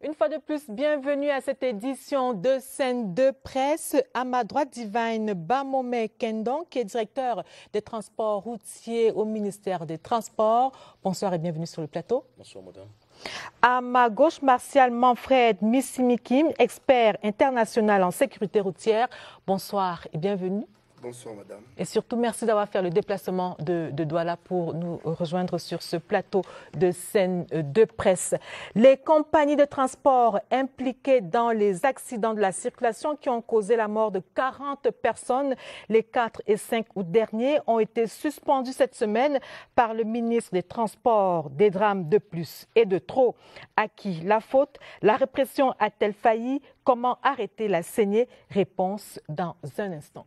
Une fois de plus, bienvenue à cette édition de Scène de presse. À ma droite, Divine Bamome Kendon, qui est directeur des transports routiers au ministère des Transports. Bonsoir et bienvenue sur le plateau. Bonsoir, madame. À ma gauche, Martial Manfred Missimikim, expert international en sécurité routière. Bonsoir et bienvenue. Bonsoir, madame. Et surtout, merci d'avoir fait le déplacement de Douala pour nous rejoindre sur ce plateau de Scène de presse. Les compagnies de transport impliquées dans les accidents de la circulation qui ont causé la mort de 40 personnes les 4 et 5 août dernier ont été suspendues cette semaine par le ministre des Transports. Des drames de plus et de trop. À qui la faute? La répression a-t-elle failli? Comment arrêter la saignée? Réponse dans un instant.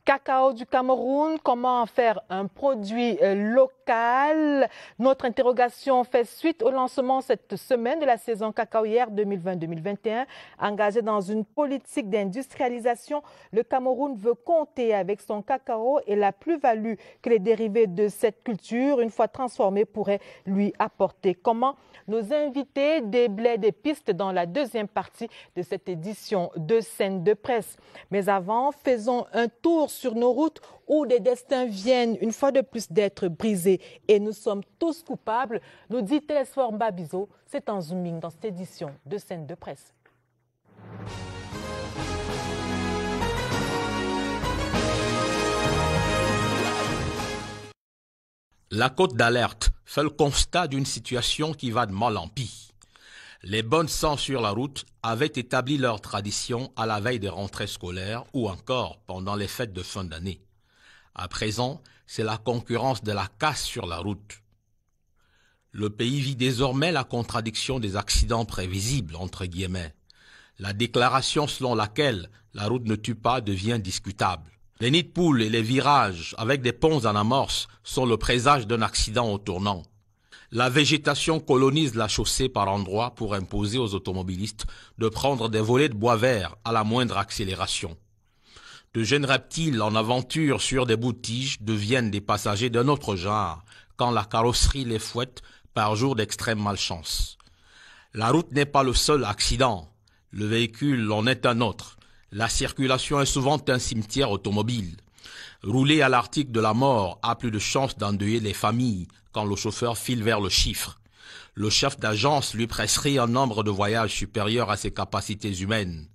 Cacao du Cameroun, comment en faire un produit local? Notre interrogation fait suite au lancement cette semaine de la saison cacaoyère 2020-2021. Engagé dans une politique d'industrialisation, le Cameroun veut compter avec son cacao et la plus-value que les dérivés de cette culture, une fois transformés, pourraient lui apporter. Comment? Nos invités déblaient des pistes dans la deuxième partie de cette édition de Scène de presse. Mais avant, faisons un tour sur nos routes où des destins viennent une fois de plus d'être brisés et nous sommes tous coupables, nous dit Télésphore Babizo. C'est en zooming dans cette édition de Scène de presse. La côte d'alerte fait le constat d'une situation qui va de mal en pis. Les bonnes sangs sur la route avaient établi leur tradition à la veille des rentrées scolaires ou encore pendant les fêtes de fin d'année. À présent, c'est la concurrence de la casse sur la route. Le pays vit désormais la contradiction des accidents prévisibles, entre guillemets. La déclaration selon laquelle la route ne tue pas devient discutable. Les nids de poules et les virages avec des ponts en amorce sont le présage d'un accident au tournant. La végétation colonise la chaussée par endroits pour imposer aux automobilistes de prendre des volets de bois vert à la moindre accélération. De jeunes reptiles en aventure sur des bouts de tiges deviennent des passagers d'un autre genre quand la carrosserie les fouette par jour d'extrême malchance. La route n'est pas le seul accident. Le véhicule en est un autre. La circulation est souvent un cimetière automobile. Rouler à l'article de la mort a plus de chances d'endeuiller les familles quand le chauffeur file vers le chiffre. Le chef d'agence lui presserait un nombre de voyages supérieur à ses capacités humaines.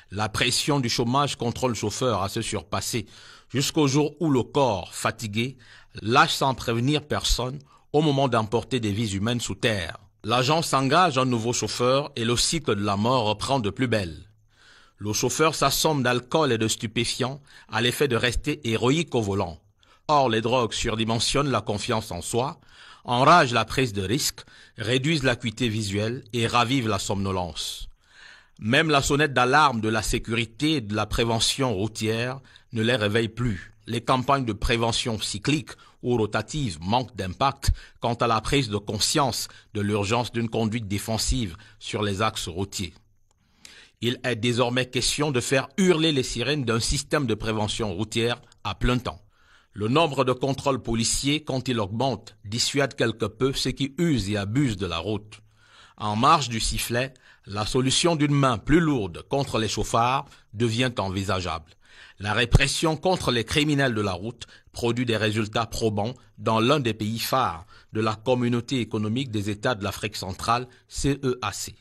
La pression du chômage contrôle le chauffeur à se surpasser jusqu'au jour où le corps, fatigué, lâche sans prévenir personne au moment d'emporter des vies humaines sous terre. L'agence engage un nouveau chauffeur et le cycle de la mort reprend de plus belle. Le chauffeur s'assomme d'alcool et de stupéfiants à l'effet de rester héroïque au volant. Or, les drogues surdimensionnent la confiance en soi, enragent la prise de risque, réduisent l'acuité visuelle et ravivent la somnolence. Même la sonnette d'alarme de la sécurité et de la prévention routière ne les réveille plus. Les campagnes de prévention cyclique ou rotative manquent d'impact quant à la prise de conscience de l'urgence d'une conduite défensive sur les axes routiers. Il est désormais question de faire hurler les sirènes d'un système de prévention routière à plein temps. Le nombre de contrôles policiers, quand il augmente, dissuade quelque peu ceux qui usent et abusent de la route. En marge du sifflet, la solution d'une main plus lourde contre les chauffards devient envisageable. La répression contre les criminels de la route produit des résultats probants dans l'un des pays phares de la Communauté économique des États de l'Afrique centrale, CEAC.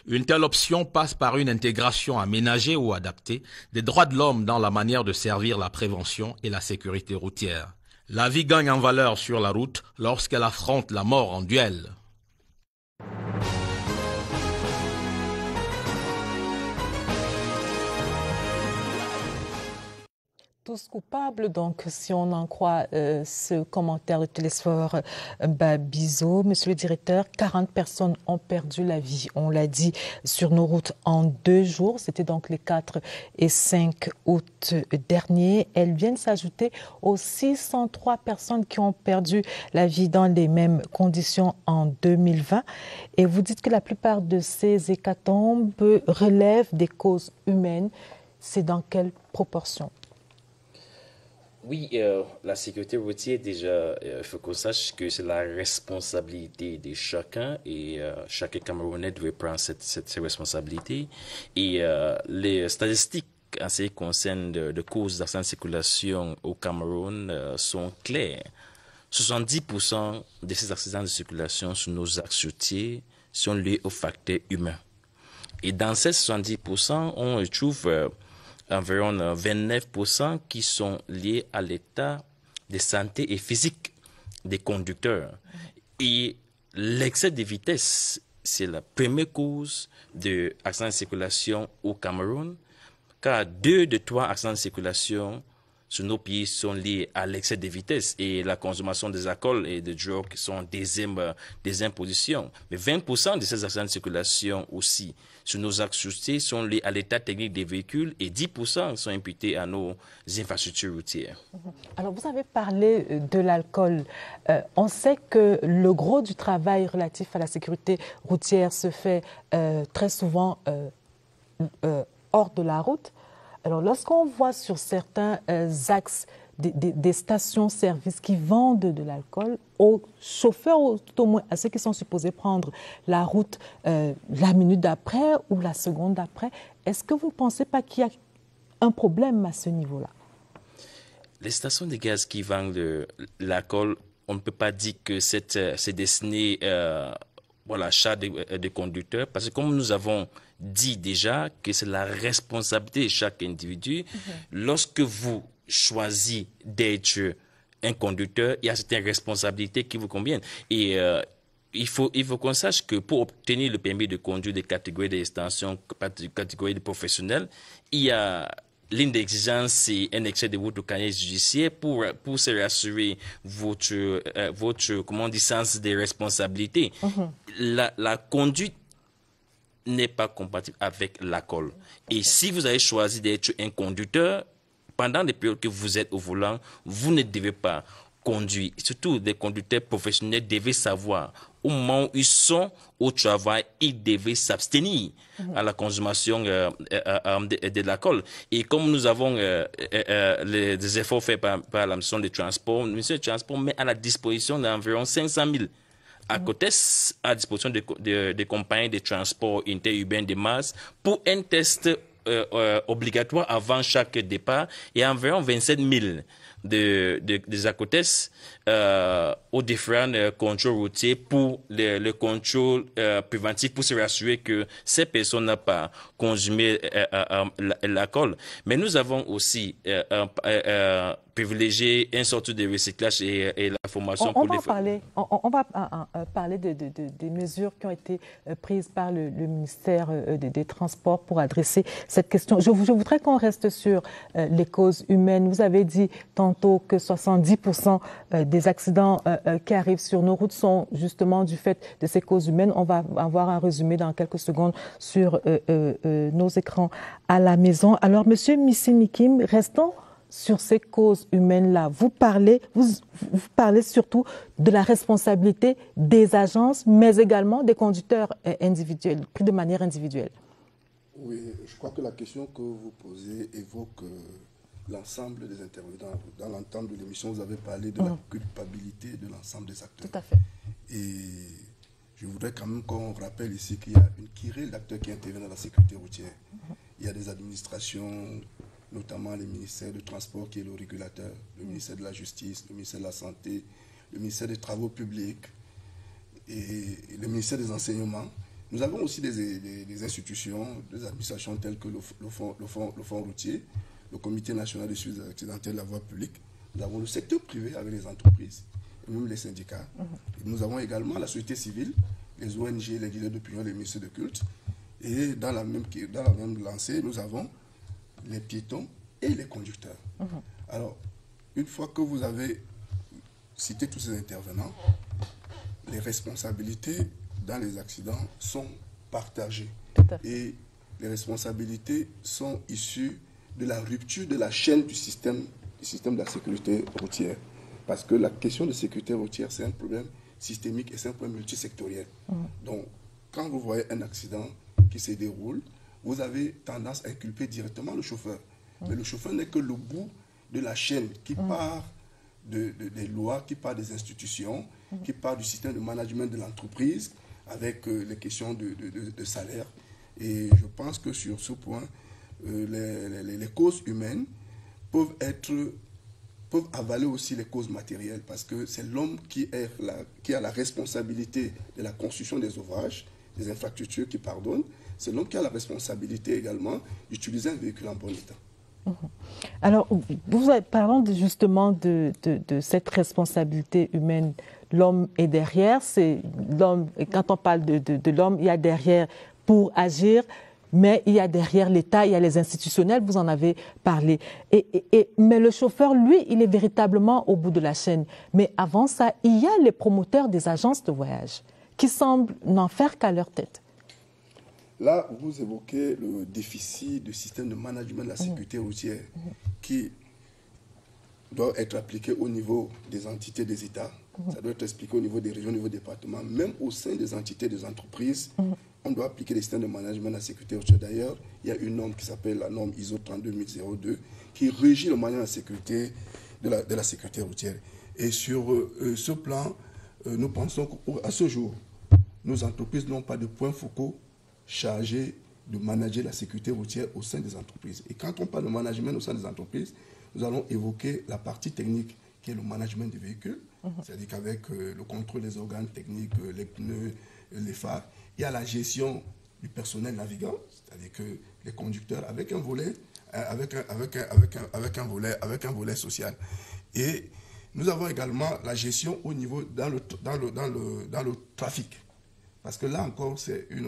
Une telle option passe par une intégration aménagée ou adaptée des droits de l'homme dans la manière de servir la prévention et la sécurité routière. La vie gagne en valeur sur la route lorsqu'elle affronte la mort en duel. Tous coupables, donc, si on en croit ce commentaire de Télésphore Babizo. Monsieur le directeur, 40 personnes ont perdu la vie, on l'a dit, sur nos routes en 2 jours. C'était donc les 4 et 5 août dernier. Elles viennent s'ajouter aux 603 personnes qui ont perdu la vie dans les mêmes conditions en 2020. Et vous dites que la plupart de ces hécatombes relèvent des causes humaines. C'est dans quelle proportion ? Oui, la sécurité routière, déjà, il faut qu'on sache que c'est la responsabilité de chacun et chaque Camerounais doit prendre cette responsabilité. Et les statistiques en ce qui concerne de causes d'accidents de circulation au Cameroun sont claires. 70% de ces accidents de circulation sur nos axes routiers sont liés aux facteurs humains. Et dans ces 70%, on trouve environ 29% qui sont liés à l'état de santé et physique des conducteurs. Et l'excès de vitesse, c'est la première cause d'accidents de circulation au Cameroun, car 2 de 3 accidents de circulation sur nos pays sont liés à l'excès de vitesse et la consommation des alcools et de drogues sont en deuxième position. Mais 20% de ces accidents de circulation aussi sur nos axes routiers sont liés à l'état technique des véhicules et 10% sont imputés à nos infrastructures routières. Alors, vous avez parlé de l'alcool. On sait que le gros du travail relatif à la sécurité routière se fait très souvent hors de la route. Alors, lorsqu'on voit sur certains axes des stations-service qui vendent de l'alcool aux chauffeurs, ou tout au moins à ceux qui sont supposés prendre la route la minute d'après ou la seconde d'après, est-ce que vous ne pensez pas qu'il y a un problème à ce niveau-là? Les stations de gaz qui vendent de l'alcool, on ne peut pas dire que c'est destiné à l'achat des conducteurs, parce que comme nous avons dit déjà que c'est la responsabilité de chaque individu, lorsque vous choisissez d'être un conducteur, il y a certaines responsabilités qui vous conviennent. Et il faut qu'on sache que pour obtenir le permis de conduire des catégories d'extension, des catégories de professionnels, il y a l'une des exigences, c'est un excès de votre casier judiciaire pour se rassurer votre comment on dit, sens des responsabilités. La conduite n'est pas compatible avec l'alcool. Et si vous avez choisi d'être un conducteur, pendant les périodes que vous êtes au volant, vous ne devez pas conduire. Surtout, des conducteurs professionnels devaient savoir au moment où ils sont au travail, ils devaient s'abstenir à la consommation de l'alcool. Et comme nous avons des efforts faits par la ministre des Transports, le ministère des Transports met à la disposition d'environ 500 000 ACOTES à disposition des compagnies de transport interurbain de masse pour un test obligatoire avant chaque départ et environ 27 000 des ACOTES aux différents contrôles routiers pour le contrôle préventif pour se rassurer que ces personnes n'ont pas consumé l'alcool. Mais nous avons aussi privilégié une sorte de recyclage et la formation on va parler des mesures qui ont été prises par le ministère des Transports pour adresser cette question. Je voudrais qu'on reste sur les causes humaines. Vous avez dit tantôt que 70% des accidents qui arrivent sur nos routes sont justement du fait de ces causes humaines. On va avoir un résumé dans quelques secondes sur nos écrans à la maison. Alors, Monsieur Missy-Mikim, restons sur ces causes humaines-là. Vous parlez surtout de la responsabilité des agences, mais également des conducteurs individuels, pris de manière individuelle. Oui, je crois que la question que vous posez évoque l'ensemble des intervenants. Dans l'entente de l'émission, vous avez parlé de la culpabilité de l'ensemble des acteurs. Tout à fait. Et je voudrais quand même qu'on rappelle ici qu'il y a une kyrielle d'acteurs qui interviennent dans la sécurité routière. Il y a des administrations, notamment les ministères du Transport qui est le régulateur, le ministère de la Justice, le ministère de la Santé, le ministère des Travaux publics et le ministère des Enseignements. Nous avons aussi des institutions, des administrations telles que le fonds routier, le Comité national de suivi des accidentels de la voie publique. Nous avons le secteur privé avec les entreprises et même les syndicats. Et nous avons également la société civile, les ONG, les leaders d'opinion, les ministères de culte. Et dans la même lancée, nous avons les piétons et les conducteurs. Alors, une fois que vous avez cité tous ces intervenants, les responsabilités dans les accidents sont partagées. Et les responsabilités sont issues de la rupture de la chaîne du système de la sécurité routière. Parce que la question de sécurité routière, c'est un problème systémique et c'est un problème multisectoriel. Donc, quand vous voyez un accident qui se déroule, vous avez tendance à inculper directement le chauffeur. Mais le chauffeur n'est que le bout de la chaîne qui part des lois, qui part des institutions, qui part du système de management de l'entreprise, avec les questions de salaire. Et je pense que sur ce point, les causes humaines peuvent avaler aussi les causes matérielles, parce que c'est l'homme qui a la responsabilité de la construction des ouvrages, des infrastructures qui pardonnent. C'est l'homme qui a la responsabilité également d'utiliser un véhicule en bon état. Alors, parlons justement de cette responsabilité humaine. L'homme est derrière, c'est l'homme, et quand on parle de l'homme, il y a derrière pour agir, mais il y a derrière l'État, il y a les institutionnels, vous en avez parlé. Mais le chauffeur, lui, il est véritablement au bout de la chaîne. Mais avant ça, il y a les promoteurs des agences de voyage qui semblent n'en faire qu'à leur tête. Là, vous évoquez le déficit du système de management de la sécurité routière qui doit être appliqué au niveau des entités des États. Ça doit être expliqué au niveau des régions, au niveau des départements. Même au sein des entités des entreprises, on doit appliquer les systèmes de management de la sécurité routière. D'ailleurs, il y a une norme qui s'appelle la norme ISO 32002 qui régit le management de la sécurité routière. Et sur ce plan, nous pensons qu'à ce jour, nos entreprises n'ont pas de points focaux chargés de manager la sécurité routière au sein des entreprises. Et quand on parle de management au sein des entreprises, nous allons évoquer la partie technique qui est le management des véhicules, c'est-à-dire qu'avec le contrôle des organes techniques, les pneus, les phares, il y a la gestion du personnel navigant, c'est-à-dire que les conducteurs, avec un volet, avec un volet social. Et nous avons également la gestion au niveau dans le trafic. Parce que là encore, c'est un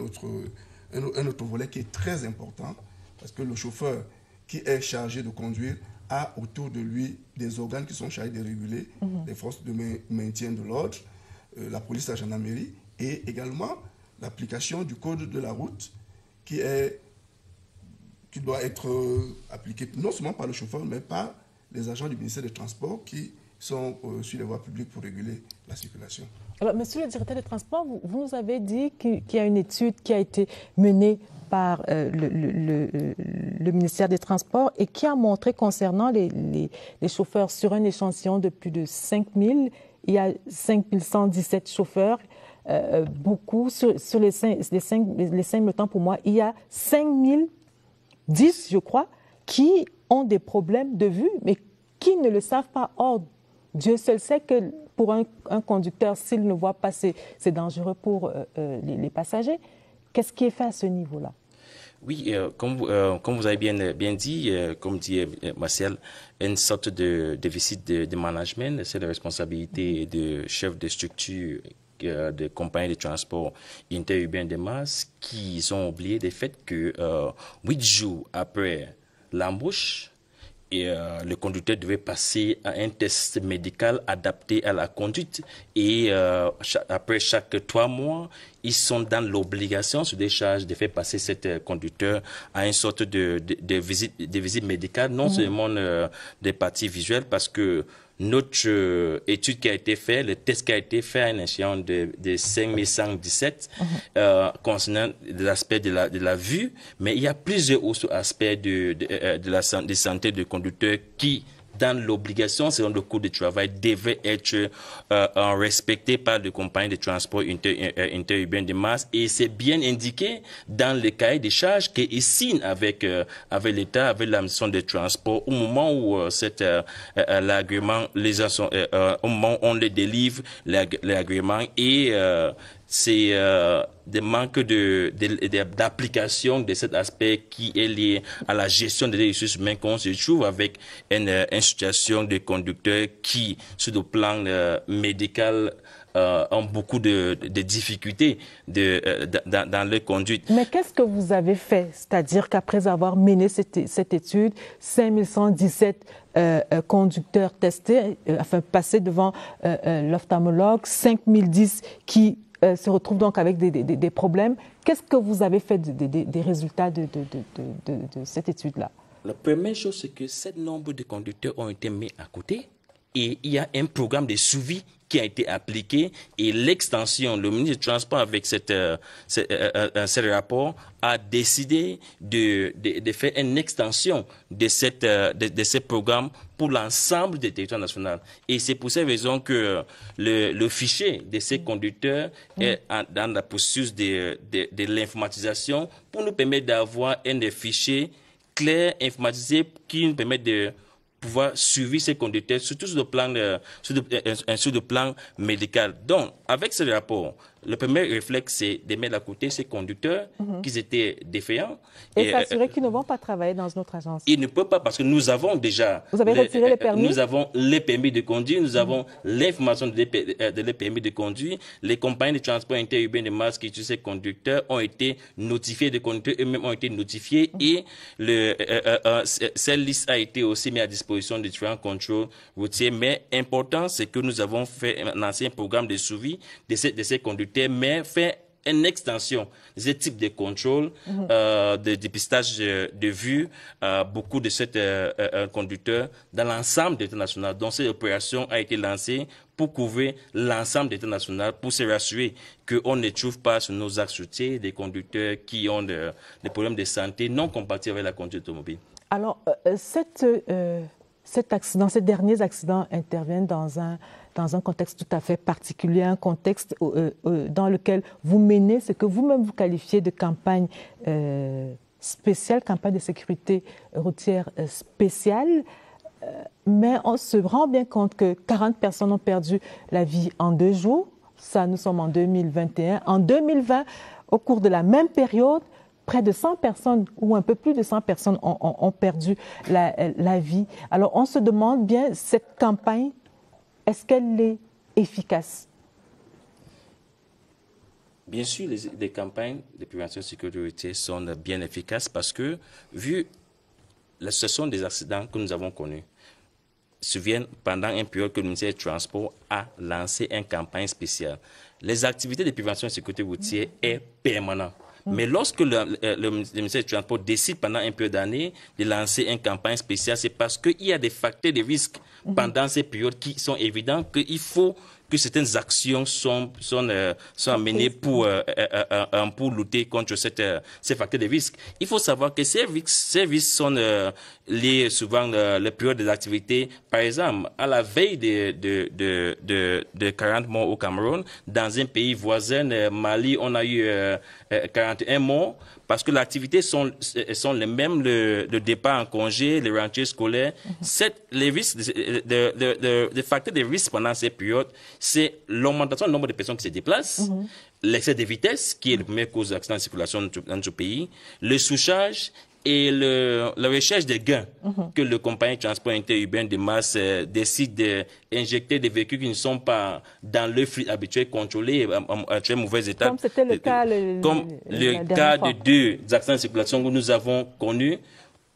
autre volet qui est très important, parce que le chauffeur qui est chargé de conduire a autour de lui des organes qui sont chargés de réguler, les forces de maintien de l'ordre, la police, la gendarmerie, et également l'application du code de la route qui doit être appliqué non seulement par le chauffeur, mais par les agents du ministère des Transports qui sont sur les voies publiques pour réguler la circulation. Alors, monsieur le directeur des Transports, vous nous avez dit qu'il y a une étude qui a été menée par le ministère des Transports et qui a montré concernant les chauffeurs sur un échantillon de plus de 5 000, il y a 5 117 chauffeurs. Beaucoup, sur les 5 000 temps pour moi, il y a 5 010, je crois, qui ont des problèmes de vue, mais qui ne le savent pas. Or, Dieu seul sait que pour un conducteur, s'il ne voit pas, c'est dangereux pour les passagers. Qu'est-ce qui est fait à ce niveau-là? Oui, comme vous avez bien dit, comme dit Martial, une sorte de déficit de management, c'est la responsabilité de chefs de structure de compagnies de transport interurbain de masse qui ont oublié le fait que 8 jours après l'embauche, le conducteur devait passer à un test médical adapté à la conduite. Et après chaque 3 mois, ils sont dans l'obligation sur des charges de faire passer cet conducteur à une sorte de visite médicale, non seulement des parties visuelles, parce que notre étude qui a été faite, le test qui a été fait à un échéant de 5117 concernant l'aspect de la vue, mais il y a plusieurs autres aspects de la santé du conducteur qui, dans l'obligation, selon le cours de travail, devaient être respectés par les compagnies de transport interurbain de masse. Et c'est bien indiqué dans le cahier des charges qu'ils signent avec l'État, avec la mission de transport, au moment où l'agrément, au moment où on les délivre, l'agrément, et c'est des manques d'application de cet aspect qui est lié à la gestion des ressources humaines qu'on se trouve avec une situation de conducteurs qui, sur le plan médical, ont beaucoup de difficultés dans leur conduite. Mais qu'est-ce que vous avez fait? C'est-à-dire qu'après avoir mené cette étude, 5117 conducteurs testés, passés devant l'ophtalmologue, 5010 qui se retrouvent donc avec des problèmes. Qu'est-ce que vous avez fait des résultats de cette étude-là? La première chose, c'est que ce nombre de conducteurs ont été mis à côté et il y a un programme de suivi qui a été appliqué et l'extension, le ministre du Transport avec ce rapport a décidé de faire une extension de ce programme pour l'ensemble des territoires nationaux. Et c'est pour cette raison que le fichier de ces conducteurs est dans la processus de l'informatisation pour nous permettre d'avoir un fichier clair, informatisé, qui nous permet de pouvoir suivre ces conducteurs, surtout sur le plan médical. Donc, avec ce rapport, le premier réflexe, c'est de mettre à côté ces conducteurs qui étaient défaillants. Et s'assurer qu'ils ne vont pas travailler dans une autre agence. Ils ne peuvent pas parce que nous avons déjà... Vous avez retiré les permis? Nous avons les permis de conduire, nous avons l'information de les permis de conduire. Les compagnies de transport interurbain de masse qui utilisent ces conducteurs ont été notifiées, les conducteurs eux-mêmes ont été notifiés et cette liste a été aussi mise à disposition des différents contrôles routiers. Mais important, c'est que nous avons fait un ancien programme de suivi de ces conducteurs, mais fait une extension de ce type de contrôle, de dépistage de vue, beaucoup de ces conducteurs dans l'ensemble des États nationaux. Donc, cette opération a été lancée pour couvrir l'ensemble des États nationaux, pour se rassurer qu'on ne trouve pas sur nos axes routiers des conducteurs qui ont des problèmes de santé non compatibles avec la conduite automobile. Alors, ces derniers accidents interviennent dans un contexte tout à fait particulier, un contexte dans lequel vous menez ce que vous-même vous qualifiez de campagne spéciale, campagne de sécurité routière spéciale. Mais on se rend bien compte que 40 personnes ont perdu la vie en 2 jours. Ça, nous sommes en 2021. En 2020, au cours de la même période, près de 100 personnes ou un peu plus de 100 personnes ont perdu la vie. Alors, on se demande bien, cette campagne, est-ce qu'elle est efficace? Bien sûr, les campagnes de prévention de sécurité routière sont bien efficaces parce que, vu la situation des accidents que nous avons connus, souviennent pendant une période que le ministère du Transport a lancé une campagne spéciale. Les activités de prévention de sécurité routière est permanent. Mais lorsque le ministère du Transport décide pendant une période d'année de lancer une campagne spéciale, c'est parce qu'il y a des facteurs de risque pendant ces périodes qui sont évidents qu'il faut que certaines actions sont amenées pour lutter contre ces facteurs de risque. Il faut savoir que ces risques sont liés souvent les périodes des activités. Par exemple, à la veille de 40 morts au Cameroun, dans un pays voisin, Mali, on a eu 41 morts parce que les activités sont les mêmes, le départ en congé, les rentrées scolaires. Les risques, les facteurs de risque pendant ces périodes, c'est l'augmentation du nombre de personnes qui se déplacent, l'excès de vitesse, qui est la première cause d'accident de circulation dans notre pays, le sous-charge et la recherche des gains que le compagnie de transport interurbain de masse décide d'injecter des véhicules qui ne sont pas dans le flux habituel contrôlé à très mauvais état. Comme c'était le cas de 2 accidents de circulation que nous avons connus.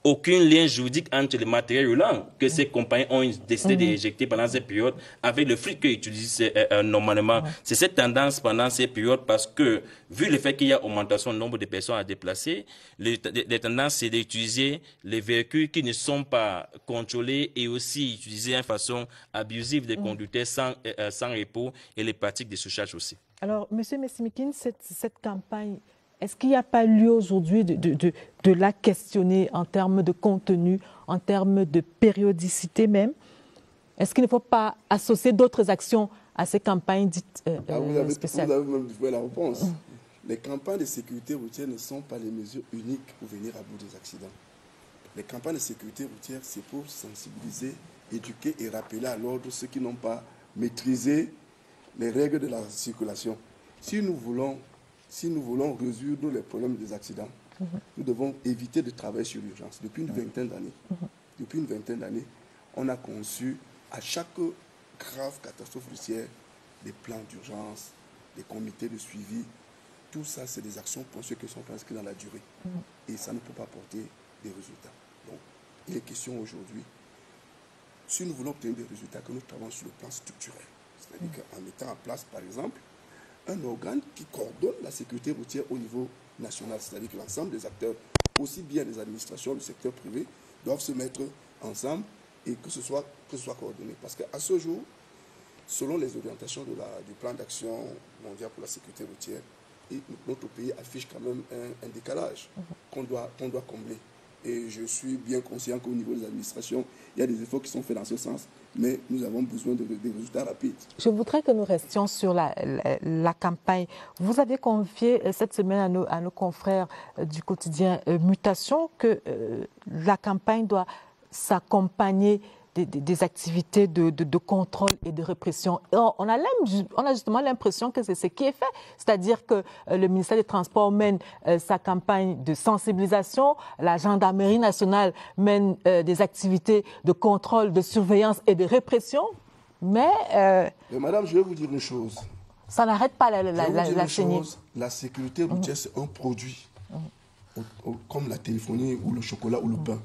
Aucun lien juridique entre les matériels roulants que ces compagnies ont décidé d'injecter pendant cette période avec le flux qu'ils utilisent normalement. C'est cette tendance pendant ces périodes parce que, vu le fait qu'il y a augmentation du nombre de personnes à déplacer, les tendances, c'est d'utiliser les véhicules qui ne sont pas contrôlés et aussi utiliser une façon abusive des conducteurs sans repos et les pratiques de surcharge aussi. Alors, M. Messimikine, cette campagne, est-ce qu'il n'y a pas lieu aujourd'hui de la questionner en termes de contenu, en termes de périodicité même? Est-ce qu'il ne faut pas associer d'autres actions à ces campagnes dites spéciales? Vous avez même trouvé la réponse. Les campagnes de sécurité routière ne sont pas les mesures uniques pour venir à bout des accidents. Les campagnes de sécurité routière, c'est pour sensibiliser, éduquer et rappeler à l'ordre ceux qui n'ont pas maîtrisé les règles de la circulation. Si nous voulons résoudre les problèmes des accidents, nous devons éviter de travailler sur l'urgence. Depuis une vingtaine d'années, on a conçu à chaque grave catastrophe routière des plans d'urgence, des comités de suivi. Tout ça, c'est des actions ponctuelles qui sont inscrites dans la durée. Et ça ne peut pas porter des résultats. Donc, il est question aujourd'hui, si nous voulons obtenir des résultats, que nous travaillons sur le plan structurel. C'est-à-dire qu'en mettant en place, par exemple, un organe qui coordonne la sécurité routière au niveau national. C'est-à-dire que l'ensemble des acteurs, aussi bien les administrations, le secteur privé, doivent se mettre ensemble et que ce soit coordonné. Parce qu'à ce jour, selon les orientations du plan d'action mondial pour la sécurité routière, notre pays affiche quand même un décalage qu'on doit combler. Et je suis bien conscient qu'au niveau des administrations, il y a des efforts qui sont faits dans ce sens, mais nous avons besoin de résultats rapides. Je voudrais que nous restions sur la campagne. Vous avez confié cette semaine à nos confrères du quotidien Mutation que la campagne doit s'accompagner des activités de contrôle et de répression. Et on a justement l'impression que c'est ce qui est fait. C'est-à-dire que le ministère des Transports mène sa campagne de sensibilisation, la gendarmerie nationale mène des activités de contrôle, de surveillance et de répression. Mais madame, je vais vous dire une chose. Ça n'arrête pas la saignée. La sécurité routière, c'est un produit. Comme la téléphonie ou le chocolat ou le pain.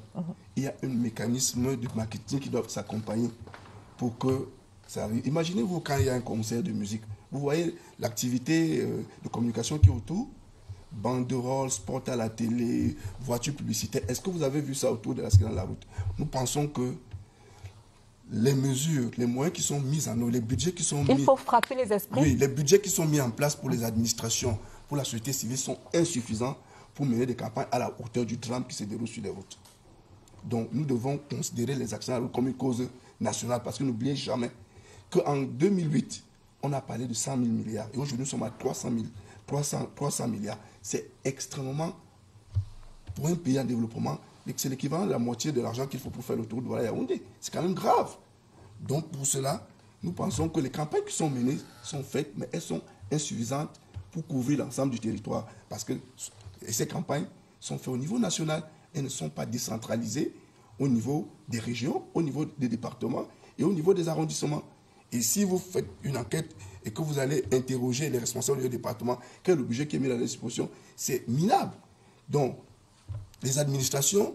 Il y a un mécanisme de marketing qui doit s'accompagner pour que ça arrive. Imaginez-vous quand il y a un concert de musique. Vous voyez l'activité de communication qui est autour, banderoles, sport à la télé, voitures publicitaires. Est-ce que vous avez vu ça autour de la sécurité de la route? Nous pensons que les mesures, les moyens qui sont mis en œuvre, les budgets qui sont mis... Il faut frapper les esprits. Oui, les budgets qui sont mis en place pour les administrations, pour la société civile sont insuffisants pour mener des campagnes à la hauteur du drame qui se déroule sur les routes. Donc, nous devons considérer les accidents comme une cause nationale parce que n'oubliez jamais qu'en 2008, on a parlé de 100 000 milliards et aujourd'hui, nous sommes à 300 milliards. C'est extrêmement, pour un pays en développement, c'est l'équivalent de la moitié de l'argent qu'il faut pour faire le tour de Douala-Yaoundé. C'est quand même grave. Donc, pour cela, nous pensons que les campagnes qui sont menées sont faites, mais elles sont insuffisantes pour couvrir l'ensemble du territoire parce que ces campagnes sont faites au niveau national et ne sont pas décentralisées au niveau des régions, au niveau des départements et au niveau des arrondissements. Et si vous faites une enquête et que vous allez interroger les responsables du département, quel est le budget qui est mis à la disposition, c'est minable. Donc, les administrations,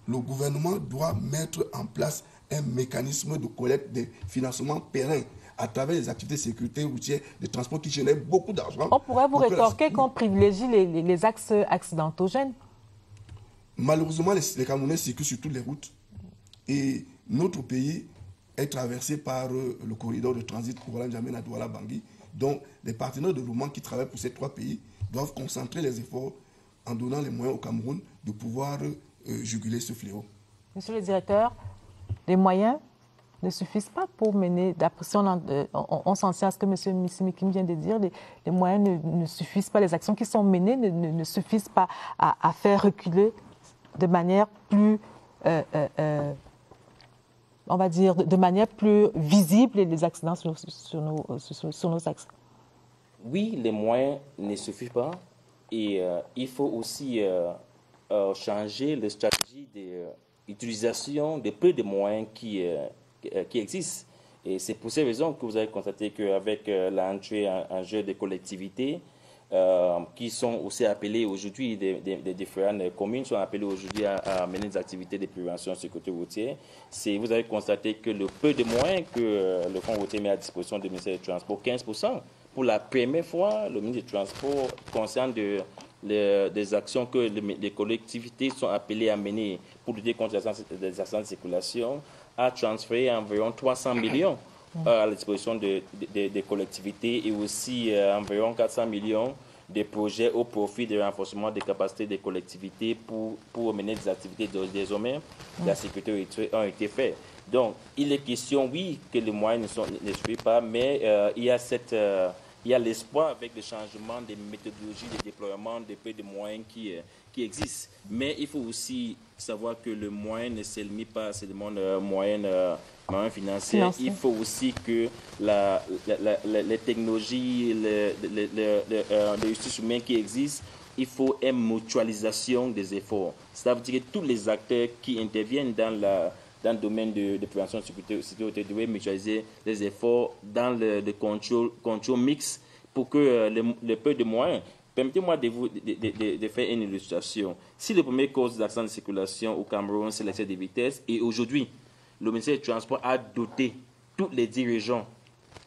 le gouvernement doit mettre en place un mécanisme de collecte des financements pérennes à travers les activités de sécurité routière, de transport qui génèrent beaucoup d'argent. On pourrait vous rétorquer qu'on privilégie les axes accidentogènes. Malheureusement, les Camerounais circulent sur toutes les routes. Et notre pays est traversé par le corridor de transit Douala-N'Djamena à Douala-Bangui. Donc, les partenaires de Rouman qui travaillent pour ces trois pays doivent concentrer les efforts en donnant les moyens au Cameroun de pouvoir juguler ce fléau. Monsieur le directeur, les moyens ne suffisent pas pour mener, d'après si on s'en tient à ce que M. Missimikim vient de dire, les moyens ne suffisent pas, les actions qui sont menées ne suffisent pas à faire reculer de manière plus, on va dire, de manière plus visible les accidents sur nos axes. Oui, les moyens ne suffisent pas et il faut aussi changer la stratégie d'utilisation de peu de moyens qui existent. Et c'est pour ces raisons que vous avez constaté qu'avec l'entrée en jeu des collectivités, qui sont aussi appelées aujourd'hui, des différentes communes sont appelées aujourd'hui à mener des activités de prévention en sécurité routière. Vous avez constaté que le peu de moyens que le Fonds routier met à disposition du ministère des Transports, 15%, pour la première fois, le ministère des Transports concerne des actions que les collectivités sont appelées à mener pour lutter contre les accidents de circulation, a transféré environ 300 millions à la disposition des collectivités et aussi environ 400 millions de projets au profit du renforcement des capacités des collectivités pour mener des activités désormais de la sécurité ont été faits. Donc, il est question, oui, que les moyens ne suivent pas, mais il y a l'espoir avec le changement des méthodologies de déploiement des peu de moyens qui existent. Mais il faut aussi savoir que le moyen ne se limite pas seulement aux moyens financiers. Il faut aussi que les technologies, les ressources humaines qui existent, il faut une mutualisation des efforts. Ça veut dire que tous les acteurs qui interviennent dans le domaine de prévention de sécurité doivent mutualiser les efforts dans le contrôle mix pour que le peu de moyens. Permettez-moi de faire une illustration. Si la première cause d'accident de circulation au Cameroun, c'est l'excès de vitesse, et aujourd'hui, le ministère des Transports a doté tous les dirigeants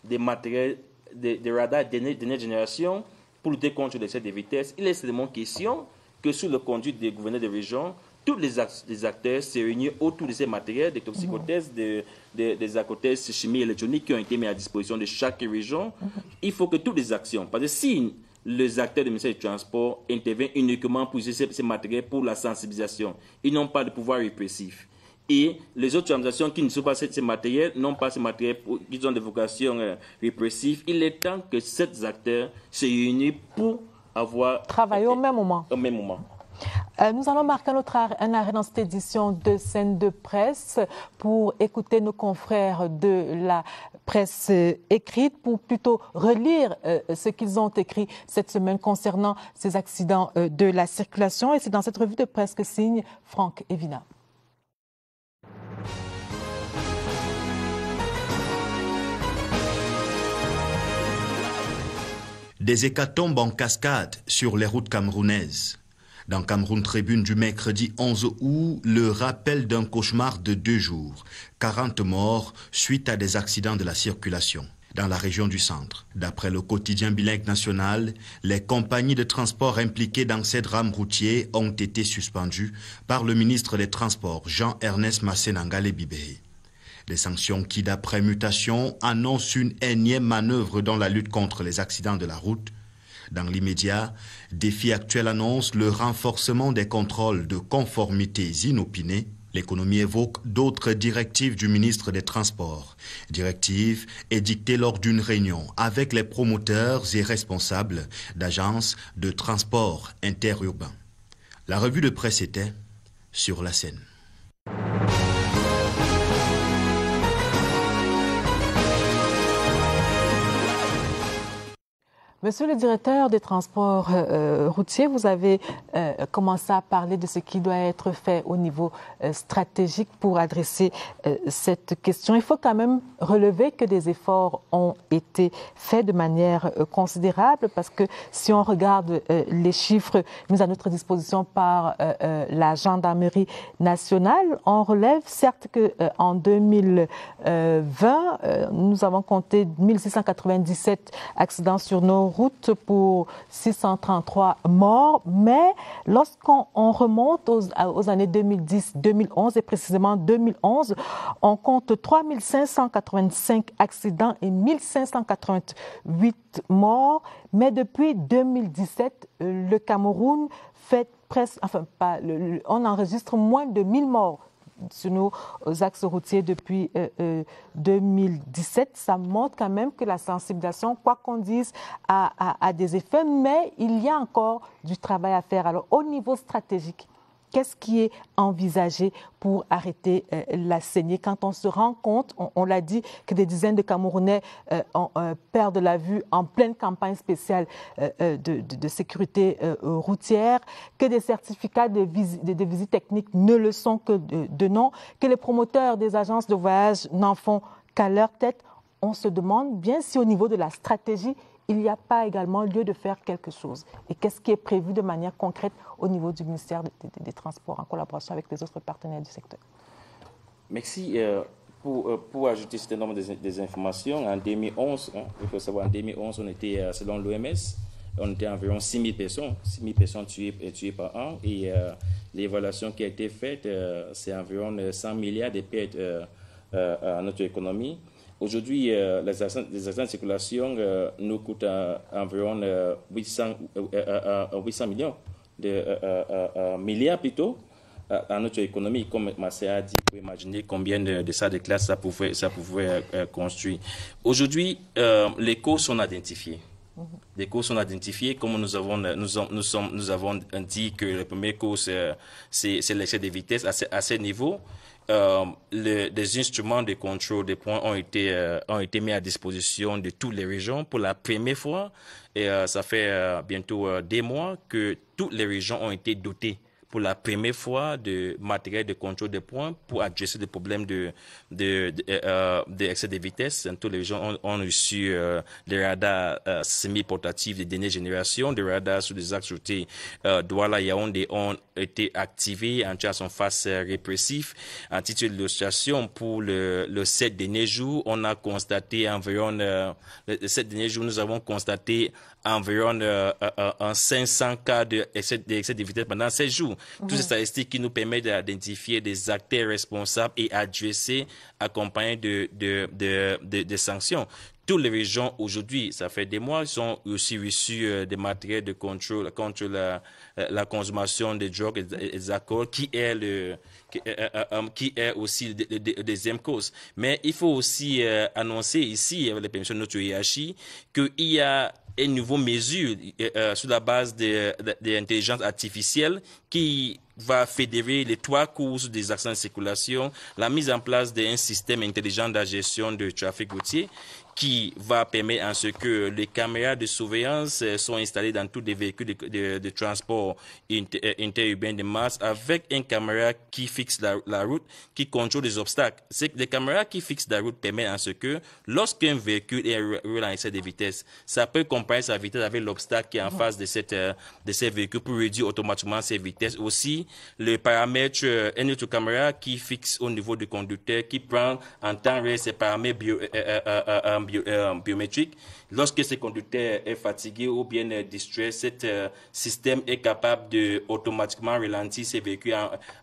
des matériels, des radars de dernière génération pour lutter contre l'excès de vitesse, il est seulement question que sous le conduit des gouverneurs de région, tous les acteurs se réunissent autour de ces matériels, des toxicotests, des alcotests chimie électronique qui ont été mis à disposition de chaque région. Il faut que toutes les actions, parce que si les acteurs du ministère du Transport interviennent uniquement pour utiliser ces matériels pour la sensibilisation, ils n'ont pas de pouvoir répressif. Et les autres organisations qui ne sont pas ces matériels n'ont pas ces matériels, qui ont des vocations répressives. Il est temps que ces acteurs se réunissent pour travailler au même moment. Nous allons marquer un arrêt dans cette édition de Scène de presse pour écouter nos confrères de la presse écrite, pour plutôt relire ce qu'ils ont écrit cette semaine concernant ces accidents de la circulation. Et c'est dans cette revue de presse que signe Franck Evina. Des hécatombes en cascade sur les routes camerounaises. Dans Cameroun Tribune du mercredi 11 août, le rappel d'un cauchemar de 2 jours. 40 morts suite à des accidents de la circulation dans la région du centre. D'après le quotidien bilingue national, les compagnies de transport impliquées dans ces drames routiers ont été suspendues par le ministre des Transports, Jean-Ernest Massenangale Bibé. Des sanctions qui, d'après Mutation, annoncent une énième manœuvre dans la lutte contre les accidents de la route. Dans l'immédiat, Défi Actuel annonce le renforcement des contrôles de conformité inopinés. L'économie évoque d'autres directives du ministre des Transports. Directives édictées lors d'une réunion avec les promoteurs et responsables d'agences de transport interurbain. La revue de presse était sur la scène. Monsieur le directeur des transports routiers, vous avez commencé à parler de ce qui doit être fait au niveau stratégique pour adresser cette question. Il faut quand même relever que des efforts ont été faits de manière considérable, parce que si on regarde les chiffres mis à notre disposition par la gendarmerie nationale, on relève certes qu'en 2020, nous avons compté 1697 accidents sur nos routes pour 633 morts, mais lorsqu'on remonte aux années 2010-2011 et précisément 2011, on compte 3585 accidents et 1588 morts, mais depuis 2017, le Cameroun fait presque, on enregistre moins de 1000 morts sur nos axes routiers depuis 2017. Ça montre quand même que la sensibilisation, quoi qu'on dise, a des effets, mais il y a encore du travail à faire. Alors, au niveau stratégique, qu'est-ce qui est envisagé pour arrêter la saignée quand on se rend compte, on l'a dit, que des dizaines de Camerounais perdent la vue en pleine campagne spéciale de sécurité routière, que des certificats de visite technique ne le sont que de nom, que les promoteurs des agences de voyage n'en font qu'à leur tête. On se demande bien si au niveau de la stratégie, il n'y a pas également lieu de faire quelque chose. Et qu'est-ce qui est prévu de manière concrète au niveau du ministère des Transports en collaboration avec les autres partenaires du secteur? Merci. Pour ajouter cet nombre des informations, en 2011, il faut savoir, en 2011, on était, selon l'OMS, on était environ 6 000 personnes, 6 000 personnes tuées par an. Et l'évaluation qui a été faite, c'est environ 100 milliards de pertes à notre économie. Aujourd'hui, les accidents de circulation nous coûtent environ 800 millions, milliards plutôt, à notre économie. Comme Marcel a dit, vous pouvez imaginer combien de salles de classe ça pouvait construire. Aujourd'hui, les causes sont identifiées. Les causes sont identifiées, comme nous avons dit que la première cause, c'est l'excès de vitesse à ce niveau. Des instruments de contrôle des points ont été mis à disposition de toutes les régions pour la première fois. Et ça fait bientôt des mois que toutes les régions ont été dotées pour la première fois de matériel de contrôle des points pour adresser des problèmes d'excès de vitesse. Toutes les régions ont reçu des radars semi-portatifs de dernière génération, des radars sur des axes routiers Douala Yaoundé ont été activés en son face répressif. En titre d'illustration, pour le 7 derniers jours, on a constaté environ, le 7 derniers jours, nous avons constaté environ 500 cas d'excès de vitesse pendant 7 jours. Toutes ces statistiques qui nous permettent d'identifier des acteurs responsables et adressés, accompagnés de sanctions. Toutes les régions aujourd'hui, ça fait des mois, ils ont aussi reçu des matériels de contrôle contre la consommation de drogues et des alcools, qui est aussi la deuxième cause. Mais il faut aussi annoncer ici, avec les permissions de notre hiérarchie, qu'il y a une nouvelle mesure sur la base de l'intelligence artificielle qui va fédérer les 3 causes des accidents de circulation, la mise en place d'un système intelligent de gestion du trafic routier qui va permettre à ce que les caméras de surveillance soient installées dans tous les véhicules de transport interurbain de masse avec une caméra qui fixe la route, qui contrôle les obstacles. Les caméras qui fixent la route permettent à ce que lorsqu'un véhicule est roule en excès de vitesse, ça peut comparer sa vitesse avec l'obstacle qui est en face de ces véhicules pour réduire automatiquement ses vitesses. Aussi, le paramètre, une autre caméra qui fixe au niveau du conducteur, qui prend en temps réel ces paramètres biométriques. Lorsque ce conducteur est fatigué ou bien distrait, ce système est capable de automatiquement ralentir ces véhicules,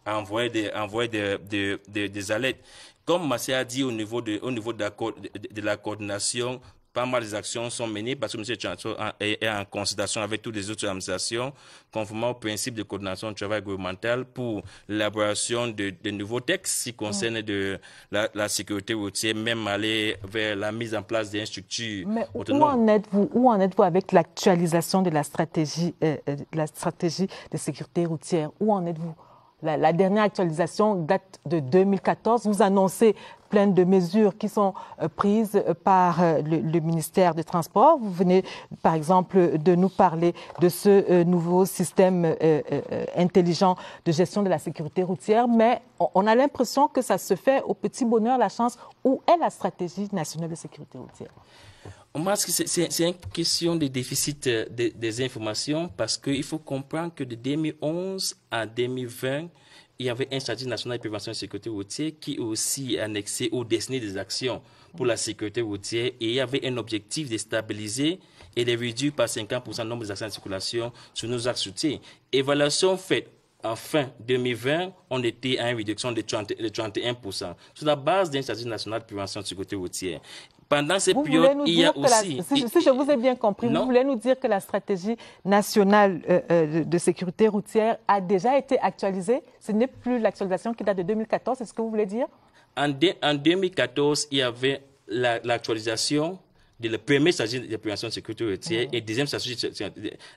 envoyer des alertes. Comme Massia a dit au niveau de la coordination, pas mal d'actions sont menées parce que M. Chanso est en consultation avec toutes les autres administrations, conformément au principe de coordination du travail gouvernemental pour l'élaboration de nouveaux textes qui concernent la sécurité routière, même aller vers la mise en place d'une structure autonome. Où en êtes-vous avec l'actualisation de la stratégie de sécurité routière? Où en êtes-vous? La dernière actualisation date de 2014. Vous annoncez plein de mesures qui sont prises par le ministère des Transports. Vous venez, par exemple, de nous parler de ce nouveau système intelligent de gestion de la sécurité routière, mais on a l'impression que ça se fait au petit bonheur, la chance. Où est la stratégie nationale de sécurité routière? C'est une question de déficit des informations parce qu'il faut comprendre que de 2011 à 2020, il y avait une stratégie nationale de prévention de la sécurité routière qui est aussi annexée aux destinées des actions pour la sécurité routière et il y avait un objectif de stabiliser et de réduire par 50% le nombre d'accidents de circulation sur nos axes routiers. Évaluation faite en fin 2020, on était à une réduction de 31% sur la base d'une stratégie nationale de prévention de la sécurité routière. Pendant cette période, il y a aussi... Si je vous ai bien compris, vous voulez nous dire que la stratégie nationale de sécurité routière a déjà été actualisée? Ce n'est plus l'actualisation qui date de 2014, c'est ce que vous voulez dire? En 2014, il y avait l'actualisation de la première stratégie de prévention de sécurité routière et deuxième stratégie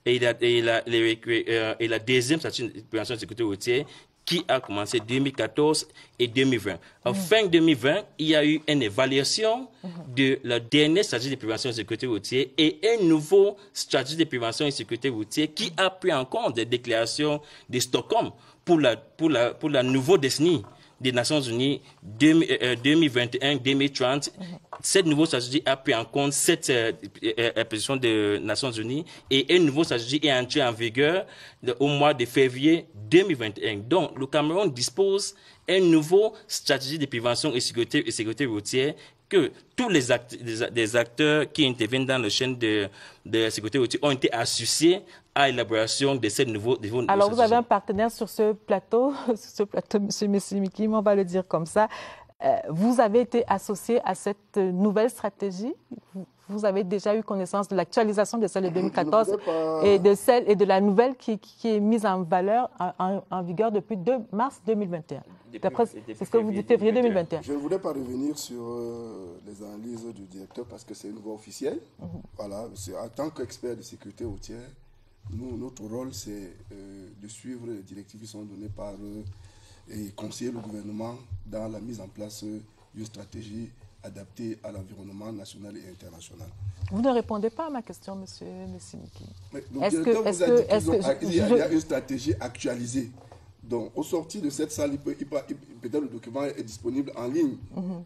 et la deuxième stratégie de prévention de sécurité routière qui a commencé 2014 et 2020. En fin 2020, il y a eu une évaluation de la dernière stratégie de prévention de sécurité routière et une nouvelle stratégie de prévention de sécurité routière qui a pris en compte des déclarations de Stockholm pour la nouvelle décennie des Nations Unies 2021-2030. Cette nouvelle stratégie a pris en compte cette position des Nations Unies et une nouvelle stratégie est entrée en vigueur au mois de février 2021. Donc, le Cameroun dispose d'une nouvelle stratégie de prévention et sécurité routière que tous les acteurs qui interviennent dans la chaîne de la sécurité routière ont été associés à l'élaboration de cette nouvelle stratégie. Alors, vous avez un partenaire sur ce plateau, M. Messimiki, on va le dire comme ça. Vous avez été associé à cette nouvelle stratégie? Vous avez déjà eu connaissance de l'actualisation de celle de 2014 et de la nouvelle qui est mise en valeur, en vigueur depuis mars 2021. C'est ce que vous dites, février 2021. Je ne voulais pas revenir sur les analyses du directeur parce que c'est une voie officielle. Voilà, en tant qu'expert de sécurité routière, notre rôle, c'est de suivre les directives qui sont données par et conseiller le gouvernement dans la mise en place d'une stratégie adaptée à l'environnement national et international. Vous ne répondez pas à ma question, M. Messimiki. Le directeur vous a dit qu'il y a une stratégie actualisée. Donc, au sortir de cette salle, peut-être le document est disponible en ligne.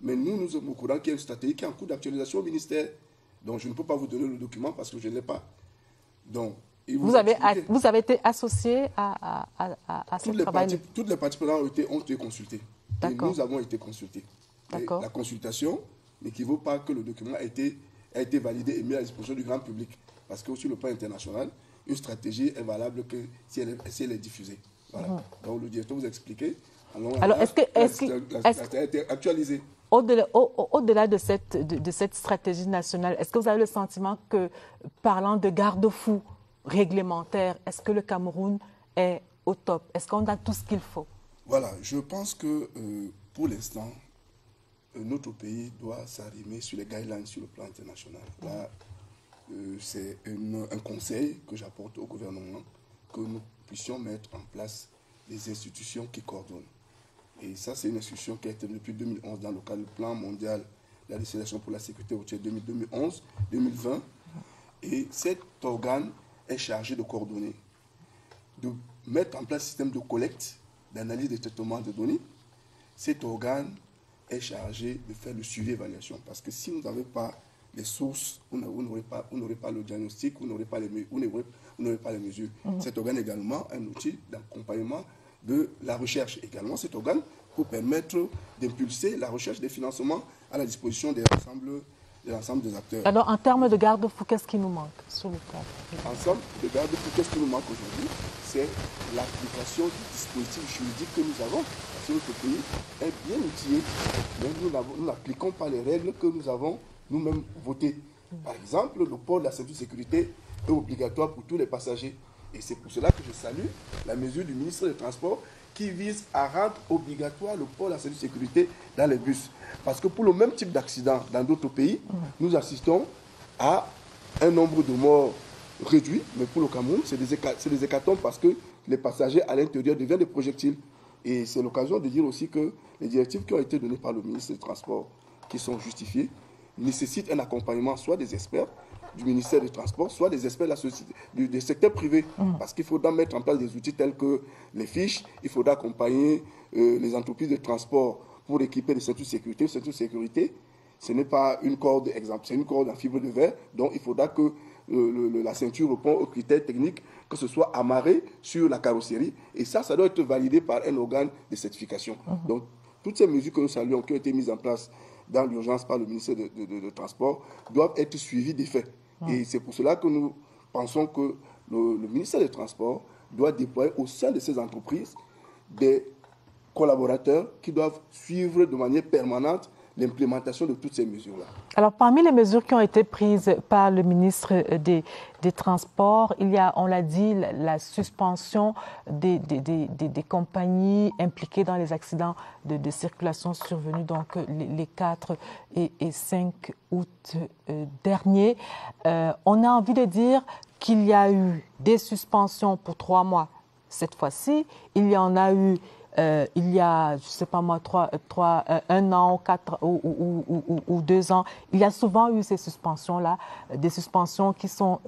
Mais nous sommes au courant qu'il y a une stratégie qui est en cours d'actualisation au ministère. Donc, je ne peux pas vous donner le document parce que je ne l'ai pas. Donc, vous avez été associé à ce travail? Toutes les parties prenantes ont été consultées. Et nous avons été consultés. La consultation n'équivaut pas que le document a été validé et mis à disposition du grand public. Parce que sur le plan international, une stratégie est valable que si elle est diffusée. Voilà. Donc le directeur vous a expliqué. Alors, est-ce que ça a été actualisé. Au-delà de cette stratégie nationale, est-ce que vous avez le sentiment que, parlant de garde-fous réglementaires, est-ce que le Cameroun est au top? Est-ce qu'on a tout ce qu'il faut? Voilà, je pense que pour l'instant, notre pays doit s'arrimer sur les guidelines sur le plan international. Là, c'est un conseil que j'apporte au gouvernement, que nous puissions mettre en place des institutions qui coordonnent. Et ça, c'est une institution qui a été depuis 2011 dans le cadre du plan mondial de la législation pour la sécurité routière 2011-2020. Et cet organe est chargé de coordonner, de mettre en place un système de collecte, d'analyse et de traitement de données. Cet organe est chargé de faire le suivi et l'évaluation. Parce que si vous n'avez pas les sources, vous n'aurez pas le diagnostic, vous n'aurez pas les mesures. Cet organe est également un outil d'accompagnement de la recherche. Également, cet organe peut permettre d'impulser la recherche des financements à la disposition de l'ensemble des acteurs. Alors, en termes de garde-fous, qu'est-ce qui nous manque sur le plan? Ensemble de garde-fous, qu'est-ce qui nous manque aujourd'hui? C'est l'application du dispositif juridique que nous avons. Parce que notre pays est bien outillé, mais nous n'appliquons pas les règles que nous avons nous-mêmes votées. Par exemple, le port de la ceinture de sécurité est obligatoire pour tous les passagers. Et c'est pour cela que je salue la mesure du ministre des Transports qui vise à rendre obligatoire le port de la ceinture de sécurité dans les bus. Parce que pour le même type d'accident dans d'autres pays, nous assistons à un nombre de morts réduit, mais pour le Cameroun, c'est des hécatombes parce que les passagers à l'intérieur deviennent des projectiles. Et c'est l'occasion de dire aussi que les directives qui ont été données par le ministre des Transports, qui sont justifiées, nécessitent un accompagnement soit des experts du ministère des Transports, soit des experts de la société, du secteur privé. Parce qu'il faudra mettre en place des outils tels que les fiches, il faudra accompagner les entreprises de transport pour équiper des ceintures de sécurité. Une ceinture de sécurité, ce n'est pas une corde, exemple, c'est une corde en fibre de verre, donc il faudra que la ceinture répond aux critères techniques, que ce soit amarré sur la carrosserie. Et ça doit être validé par un organe de certification. Donc, toutes ces mesures que nous saluons, qui ont été mises en place dans l'urgence par le ministère de Transport, doivent être suivies d'effet. Et c'est pour cela que nous pensons que le ministère des Transports doit déployer au sein de ces entreprises des collaborateurs qui doivent suivre de manière permanente l'implémentation de toutes ces mesures-là. Alors, parmi les mesures qui ont été prises par le ministre des Transports, il y a, on l'a dit, la suspension des compagnies impliquées dans les accidents de circulation survenus donc les 4 et 5 août dernier. On a envie de dire qu'il y a eu des suspensions pour 3 mois cette fois-ci. Il y en a eu il y a, je ne sais pas moi, 1 an, 4 ou 2 ans. Il y a souvent eu ces suspensions-là, des suspensions qui sont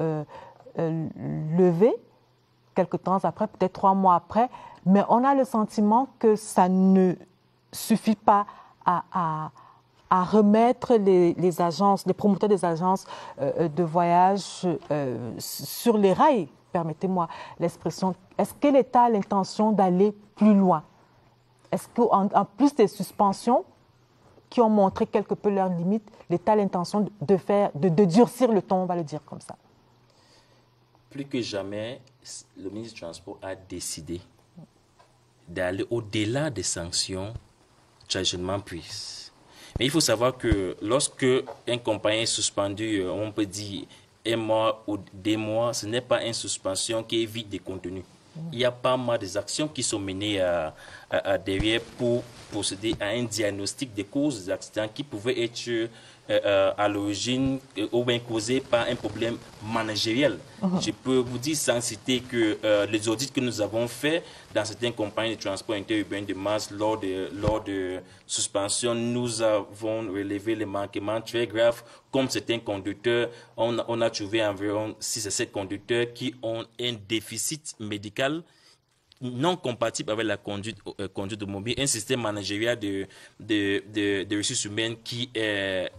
levées quelque temps après, peut-être 3 mois après, mais on a le sentiment que ça ne suffit pas à remettre les agences, les promoteurs des agences de voyage sur les rails, permettez-moi l'expression. Est-ce que l'État a l'intention d'aller plus loin? Est-ce qu'en plus des suspensions qui ont montré quelque peu leurs limites, l'État a l'intention de durcir le ton, on va le dire comme ça? Plus que jamais, le ministre du Transport a décidé d'aller au-delà des sanctions traditionnellement prises. Mais il faut savoir que lorsque un compagnon est suspendu, on peut dire 1 mois ou 2 mois, ce n'est pas une suspension qui évite des contenus. Il y a pas mal des actions qui sont menées derrière pour procéder à un diagnostic des causes des accidents qui pouvaient être à l'origine ou bien causés par un problème managériel. Je peux vous dire sans citer que les audits que nous avons faits dans certaines compagnies de transport interurbain de masse lors de suspension, nous avons relevé les manquements très graves comme certains conducteurs. On a trouvé environ 6 à 7 conducteurs qui ont un déficit médical non compatible avec la conduite automobile, un système managérial de ressources humaines qui est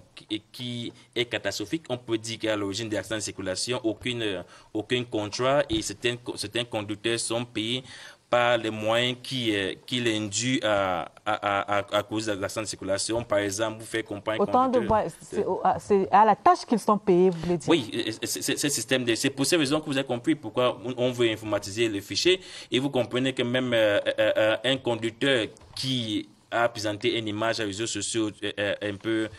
catastrophique. On peut dire qu'à l'origine des accidents de circulation, aucun contrat et certains conducteurs sont payés par les moyens qu'il induit à cause de l'accident de circulation. Par exemple, vous faites comprendre... Autant de voies, c'est à la tâche qu'ils sont payés, vous voulez dire? Oui, c'est pour ces raisons que vous avez compris pourquoi on veut informatiser le fichier. Et vous comprenez que même un conducteur qui a présenté une image à réseaux sociaux un peu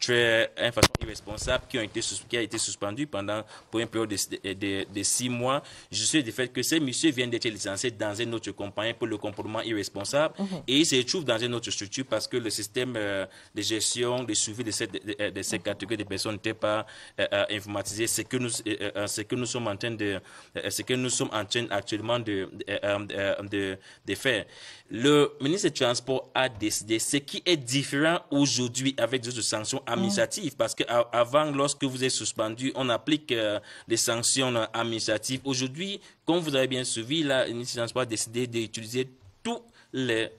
une façon irresponsable qui a été suspendu pour une période de 6 mois. Je suis du fait que ces messieurs viennent d'être licenciés dans une autre compagnie pour le comportement irresponsable et ils se trouvent dans une autre structure parce que le système de gestion, de suivi de ces catégories de personnes n'était pas informatisé. Ce que nous sommes en train actuellement de faire. Le ministre des Transports a décidé ce qui est différent aujourd'hui avec des sanctions administratives parce qu'avant, lorsque vous êtes suspendu, on applique les sanctions administratives. Aujourd'hui, comme vous avez bien suivi, le ministre des Transports a décidé d'utiliser tous les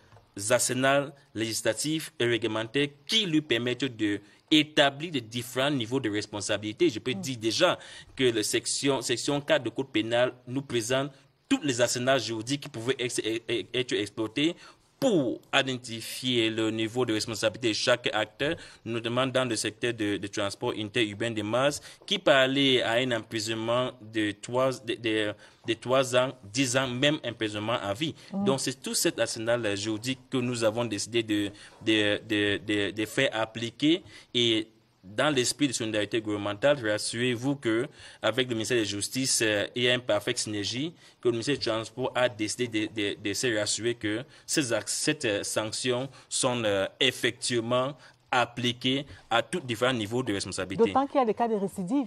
arsenals législatifs et réglementaires qui lui permettent d'établir des différents niveaux de responsabilité. Je peux dire déjà que la section 4 de Code pénal nous présente tous les arsenals juridiques qui pouvaient être exploités pour identifier le niveau de responsabilité de chaque acteur, notamment dans le secteur de transport interurbain de masse, qui parlait à un emprisonnement de 3 ans, 10 ans, même emprisonnement à vie. Donc, c'est tout cet arsenal juridique que nous avons décidé de faire appliquer et dans l'esprit de solidarité gouvernementale, rassurez-vous qu'avec le ministère de la Justice, il y a une parfaite synergie, que le ministère du Transport a décidé de se rassurer que ces sanctions sont effectivement appliquées à tous différents niveaux de responsabilité. D'autant qu'il y a des cas de récidive,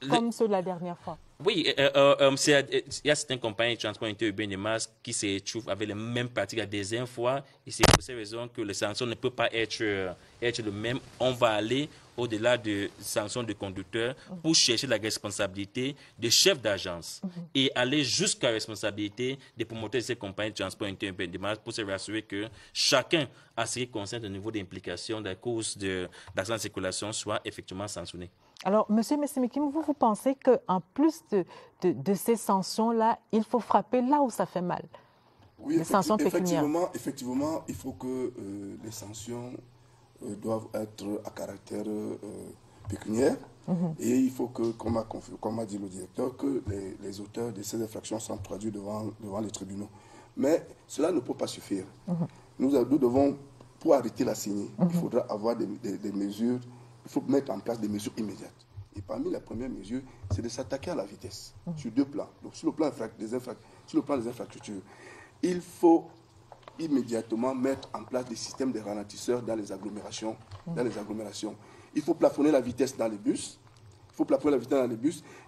comme ceux de la dernière fois. Oui, il y a certaines compagnies de transport interurbain de masse qui se trouvent avec les mêmes pratiques la deuxième fois. Et c'est pour ces raisons que les sanctions ne peuvent pas être les mêmes. On va aller au-delà des sanctions de conducteurs pour chercher la responsabilité des chefs d'agence et aller jusqu'à la responsabilité des promoteurs de ces compagnies de transport interurbain de masse pour se rassurer que chacun, à ce qui concerne le niveau d'implication de la cause d'accident de circulation, soit effectivement sanctionné. Alors, M. Messimikim, vous pensez qu'en plus de ces sanctions-là, il faut frapper là où ça fait mal? Oui, les sanctions pécuniaires. Effectivement, il faut que les sanctions doivent être à caractère pécuniaire. Et il faut que, comme a dit le directeur, que les auteurs de ces infractions soient traduits devant les tribunaux. Mais cela ne peut pas suffire. Nous devons, pour arrêter la saignée, il faudra avoir des mesures. Il faut mettre en place des mesures immédiates. Et parmi les premières mesures, c'est de s'attaquer à la vitesse, sur 2 plans. Donc, sur le plan des infrastructures, il faut immédiatement mettre en place des systèmes de ralentisseurs dans les agglomérations. Il faut plafonner la vitesse dans les bus.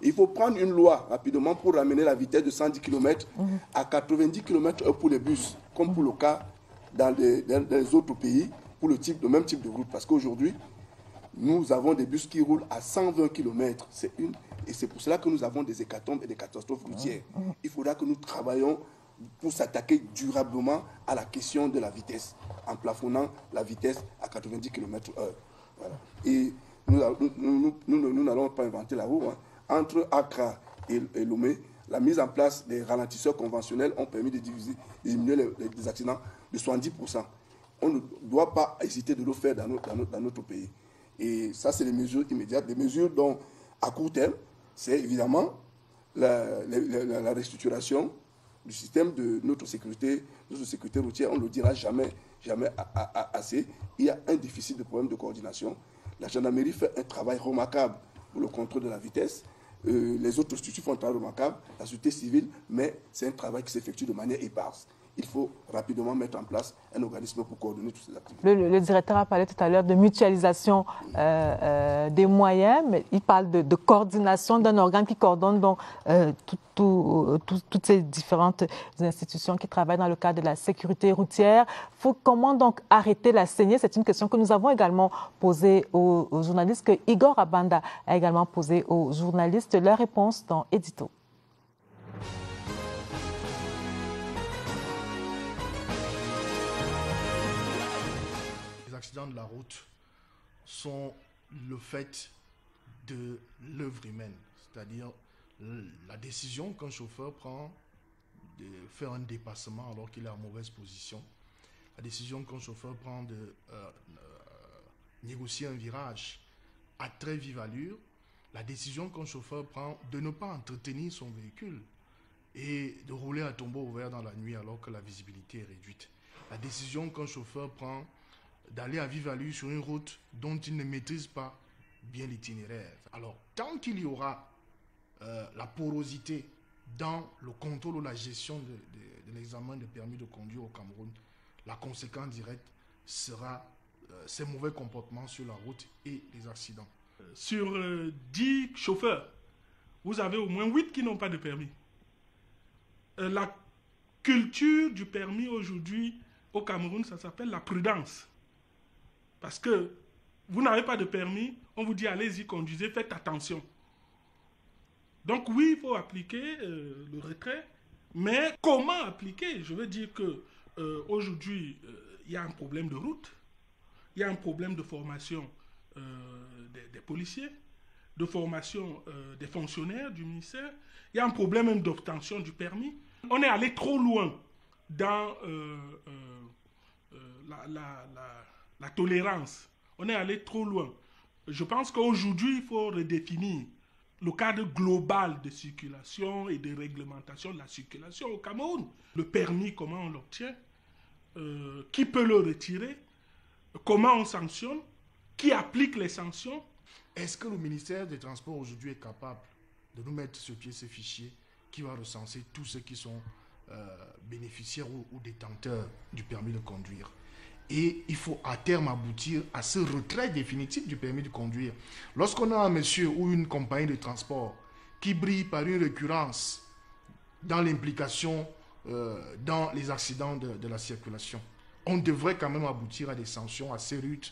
Et il faut prendre une loi rapidement pour ramener la vitesse de 110 km à 90 km/h pour les bus, comme pour le cas dans les autres pays, pour le même type de route. Parce qu'aujourd'hui, nous avons des bus qui roulent à 120 km. Et c'est pour cela que nous avons des hécatombes et des catastrophes routières. Il faudra que nous travaillions pour s'attaquer durablement à la question de la vitesse, en plafonnant la vitesse à 90 km/h. Voilà. Et nous n'allons pas inventer la roue. Entre Accra et Lomé, la mise en place des ralentisseurs conventionnels ont permis de diminuer les accidents de 70%. On ne doit pas hésiter de le faire dans notre pays. Et ça, c'est les mesures immédiates. Les mesures dont, à court terme, c'est évidemment la restructuration du système de notre sécurité routière. On ne le dira jamais assez. Il y a un déficit de problèmes de coordination. La gendarmerie fait un travail remarquable pour le contrôle de la vitesse. Les autres structures font un travail remarquable, la société civile, mais c'est un travail qui s'effectue de manière éparse. Il faut rapidement mettre en place un organisme pour coordonner toutes ces activités. Le directeur a parlé tout à l'heure de mutualisation des moyens, mais il parle de coordination d'un organe qui coordonne donc toutes ces différentes institutions qui travaillent dans le cadre de la sécurité routière. Comment donc arrêter la saignée? C'est une question que nous avons également posée aux journalistes, que Igor Abanda a également posée aux journalistes. Leur réponse dans Édito. Les accidents de la route sont le fait de l'œuvre humaine, c'est-à-dire la décision qu'un chauffeur prend faire un dépassement alors qu'il est en mauvaise position. La décision qu'un chauffeur prend de négocier un virage à très vive allure, la décision qu'un chauffeur prend de ne pas entretenir son véhicule et de rouler à tombeau ouvert dans la nuit alors que la visibilité est réduite. La décision qu'un chauffeur prend d'aller à vive allure sur une route dont il ne maîtrise pas bien l'itinéraire. Alors, tant qu'il y aura la porosité dans le contrôle ou la gestion de l'examen de permis de conduire au Cameroun, la conséquence directe sera ces mauvais comportements sur la route et les accidents. Sur 10 chauffeurs, vous avez au moins 8 qui n'ont pas de permis. La culture du permis aujourd'hui au Cameroun, ça s'appelle la prudence. Parce que vous n'avez pas de permis, on vous dit allez-y, conduisez, faites attention. Donc oui, il faut appliquer le retrait, mais comment appliquer? Je veux dire que aujourd'hui, il y a un problème de route, il y a un problème de formation des policiers, de formation des fonctionnaires du ministère, il y a un problème même d'obtention du permis. On est allé trop loin dans la tolérance. On est allé trop loin. Je pense qu'aujourd'hui, il faut redéfinir le cadre global de circulation et de réglementation de la circulation au Cameroun. Le permis, comment on l'obtient, qui peut le retirer, comment on sanctionne, qui applique les sanctions. Est-ce que le ministère des Transports aujourd'hui est capable de nous mettre sur pied ce fichier qui va recenser tous ceux qui sont bénéficiaires ou détenteurs du permis de conduire? Et il faut à terme aboutir à ce retrait définitif du permis de conduire. Lorsqu'on a un monsieur ou une compagnie de transport qui brille par une récurrence dans l'implication dans les accidents de la circulation, on devrait quand même aboutir à des sanctions assez rudes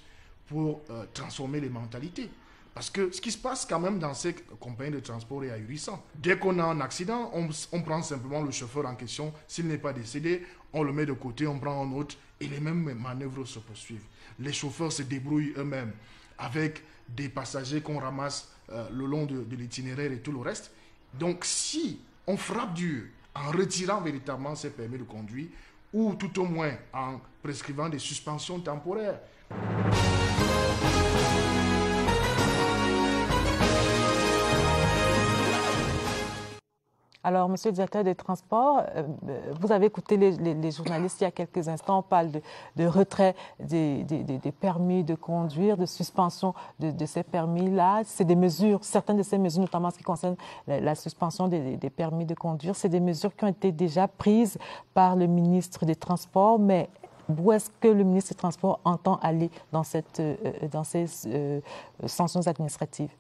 pour transformer les mentalités. Parce que ce qui se passe quand même dans ces compagnies de transport est ahurissant. Dès qu'on a un accident, on prend simplement le chauffeur en question. S'il n'est pas décédé, on le met de côté, on prend un autre et les mêmes manœuvres se poursuivent. Les chauffeurs se débrouillent eux-mêmes avec des passagers qu'on ramasse le long de l'itinéraire et tout le reste. Donc si on frappe dur en retirant véritablement ces permis de conduire ou tout au moins en prescrivant des suspensions temporaires, Alors, monsieur le directeur des transports, vous avez écouté les journalistes il y a quelques instants. On parle de retrait des permis de conduire, de suspension de ces permis-là. C'est des mesures, certaines de ces mesures, notamment en ce qui concerne la suspension des permis de conduire, c'est des mesures qui ont été déjà prises par le ministre des Transports, mais où est-ce que le ministre des Transports entend aller dans ces sanctions administratives?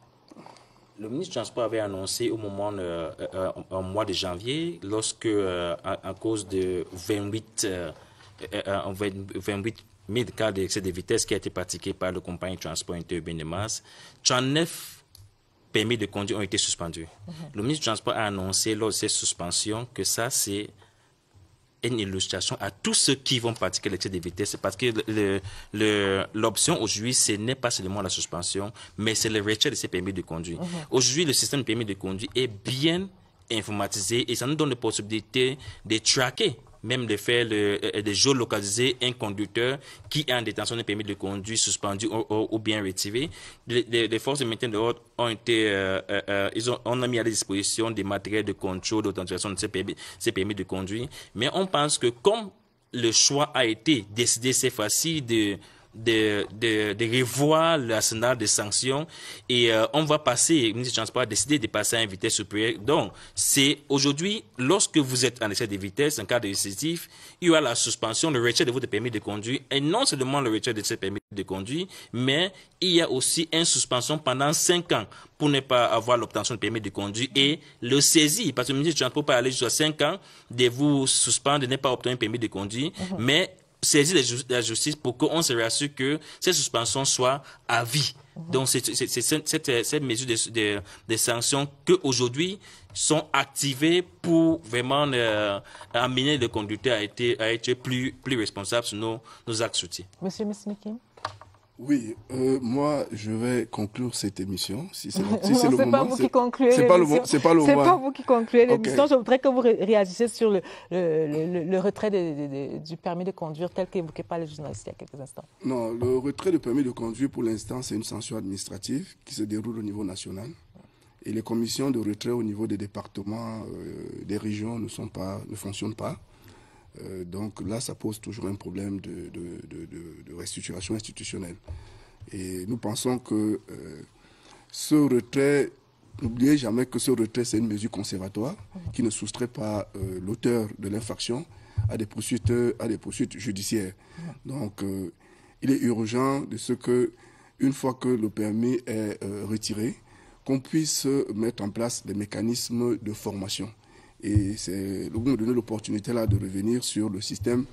Le ministre du Transport avait annoncé au mois de janvier, lorsque, à cause de 28 000 cas d'excès de vitesse qui a été pratiqué par la compagnie de transport interurbain de masse, 39 permis de conduire ont été suspendus. Le ministre du Transport a annoncé lors de ces suspensions que ça, c'est une illustration à tous ceux qui vont pratiquer l'excès de vitesse, parce que l'option aujourd'hui, ce n'est pas seulement la suspension, mais c'est le retrait de ces permis de conduire. Aujourd'hui, le système de permis de conduire est bien informatisé et ça nous donne la possibilité de traquer, même de faire de géolocaliser un conducteur qui est en détention d'un permis de conduire suspendu ou bien retiré. Les forces de maintien de l'ordre ont été, on a mis à la disposition des matériels de contrôle, d'authentification de ces permis de conduire. Mais on pense que comme le choix a été décidé cette fois-ci de revoir l'arsenal de sanctions et on va passer, le ministre du Transport a décidé de passer à une vitesse supérieure. Donc, c'est aujourd'hui, lorsque vous êtes en excès de vitesse, en cas de récidive, il y aura la suspension, le retrait de votre permis de conduire, et non seulement le retrait de ce permis de conduire, mais il y a aussi une suspension pendant 5 ans pour ne pas avoir l'obtention de permis de conduire et le saisir, parce que le ministre du Transport peut aller jusqu'à 5 ans de vous suspendre, de ne pas obtenir un permis de conduire, mais saisir la justice pour qu'on se rassure que ces suspensions soient à vie. Donc, c'est cette mesure de sanctions qu'aujourd'hui sont activées pour vraiment amener le conducteur à être plus responsable sur nos actes routiers. Monsieur Missimikim. Oui, moi, je vais conclure cette émission. Si c'est Non, si c'est le c'est moment. pas vous qui concluez C'est pas le l'émission. moment. C'est pas le C'est moment. pas vous qui concluez l'émission. Ok. Je voudrais que vous réagissiez sur le retrait du permis de conduire tel qu'évoqué par les journalistes il y a quelques instants. Non, le retrait de permis de conduire, pour l'instant, c'est une sanction administrative qui se déroule au niveau national. Et les commissions de retrait au niveau des départements, des régions ne fonctionnent pas. Donc là, ça pose toujours un problème de restructuration institutionnelle. Et nous pensons que ce retrait, n'oubliez jamais que ce retrait, c'est une mesure conservatoire qui ne soustrait pas l'auteur de l'infraction à des poursuites judiciaires. Donc, il est urgent de ce que, une fois que le permis est retiré, qu'on puisse mettre en place des mécanismes de formation. Et c'est le moment de donner l'opportunité là de revenir sur le système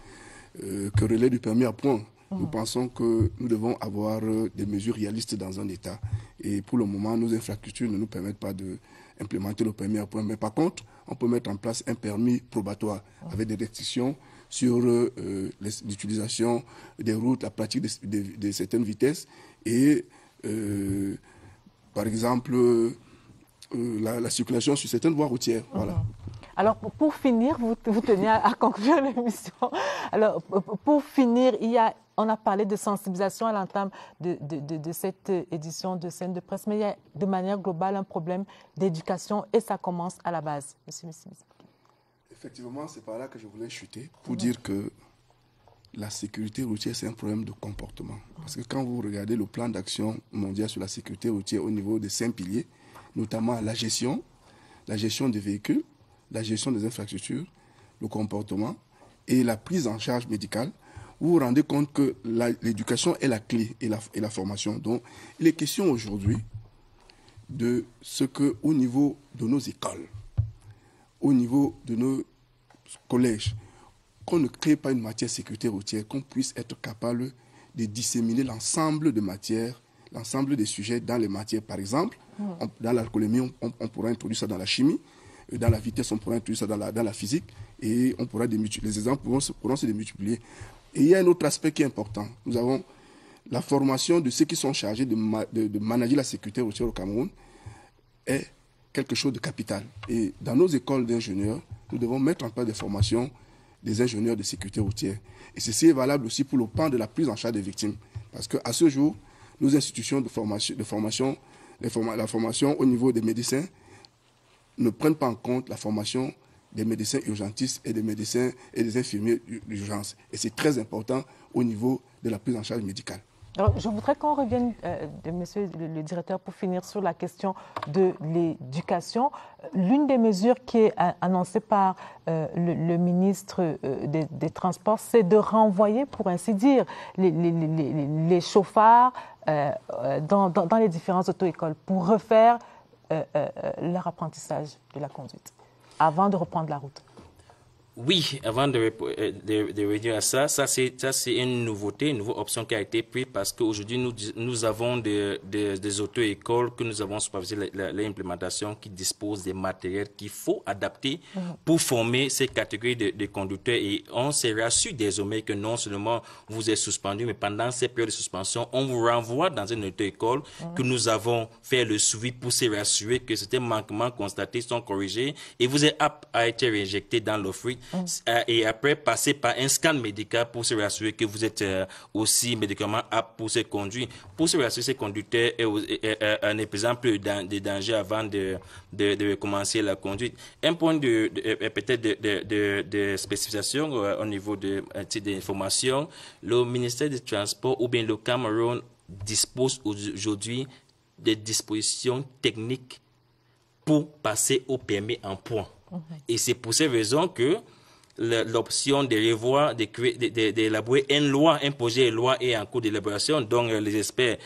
que relais du permis à points. Nous pensons que nous devons avoir des mesures réalistes dans un État. Et pour le moment, nos infrastructures ne nous permettent pas d'implémenter le permis à points. Mais par contre, on peut mettre en place un permis probatoire avec des restrictions sur l'utilisation des routes, la pratique de certaines vitesses et, par exemple, la circulation sur certaines voies routières. Voilà. Alors, pour finir, vous tenez à conclure l'émission. Alors, pour finir, on a parlé de sensibilisation à l'entame de cette édition de Scène de Presse, mais il y a de manière globale un problème d'éducation et ça commence à la base. Monsieur Missimisi. Effectivement, c'est par là que je voulais chuter pour dire que la sécurité routière, c'est un problème de comportement. Parce que quand vous regardez le plan d'action mondial sur la sécurité routière au niveau des 5 piliers, notamment la gestion des véhicules, la gestion des infrastructures, le comportement et la prise en charge médicale, vous vous rendez compte que l'éducation est la clé et la formation. Donc, il est question aujourd'hui de ce qu'au niveau de nos écoles, au niveau de nos collèges, qu'on ne crée pas une matière sécurité routière, qu'on puisse être capable de disséminer l'ensemble de matières, l'ensemble des sujets dans les matières. Par exemple, dans l'alcoolémie, on pourra introduire ça dans la chimie. Dans la vitesse, on pourra introduire ça dans la physique et on pourra les exemples pourront se démultiplier. Et il y a un autre aspect qui est important. Nous avons la formation de ceux qui sont chargés de manager la sécurité routière au Cameroun est quelque chose de capital. Et dans nos écoles d'ingénieurs, nous devons mettre en place des formations des ingénieurs de sécurité routière. Et ceci est valable aussi pour le pan de la prise en charge des victimes. Parce qu'à ce jour, nos institutions de formation, la formation au niveau des médecins, ne prennent pas en compte la formation des médecins urgentistes et des médecins et des infirmiers d'urgence. Et c'est très important au niveau de la prise en charge médicale. Alors, je voudrais qu'on revienne, monsieur le directeur, pour finir sur la question de l'éducation. L'une des mesures qui est annoncée par le ministre des Transports, c'est de renvoyer, pour ainsi dire, les chauffards dans les différentes auto-écoles pour refaire leur apprentissage de la conduite avant de reprendre la route. Oui, avant de revenir à ça, c'est une nouveauté, une nouvelle option qui a été prise parce qu'aujourd'hui, nous avons des auto-écoles que nous avons supervisé l'implémentation qui disposent des matériels qu'il faut adapter pour former ces catégories de conducteurs. Et on s'est rassuré désormais que non seulement vous êtes suspendu, mais pendant ces périodes de suspension, on vous renvoie dans une auto-école que nous avons fait le suivi pour se rassurer que certains manquements constatés sont corrigés et vous êtes apte à être réinjecté dans l'offre. Et après passer par un scan médical pour se rassurer que vous êtes aussi médicalement apte pour se conduire. Pour se rassurer ces conducteurs un exemple de danger avant de recommencer la conduite. Un point peut-être de spécification au niveau de l'information, le ministère des Transports ou bien le Cameroun dispose aujourd'hui des dispositions techniques pour passer au permis en points. Et c'est pour ces raisons que l'option de revoir, d'élaborer une loi, un projet de loi est en cours d'élaboration. Donc, les experts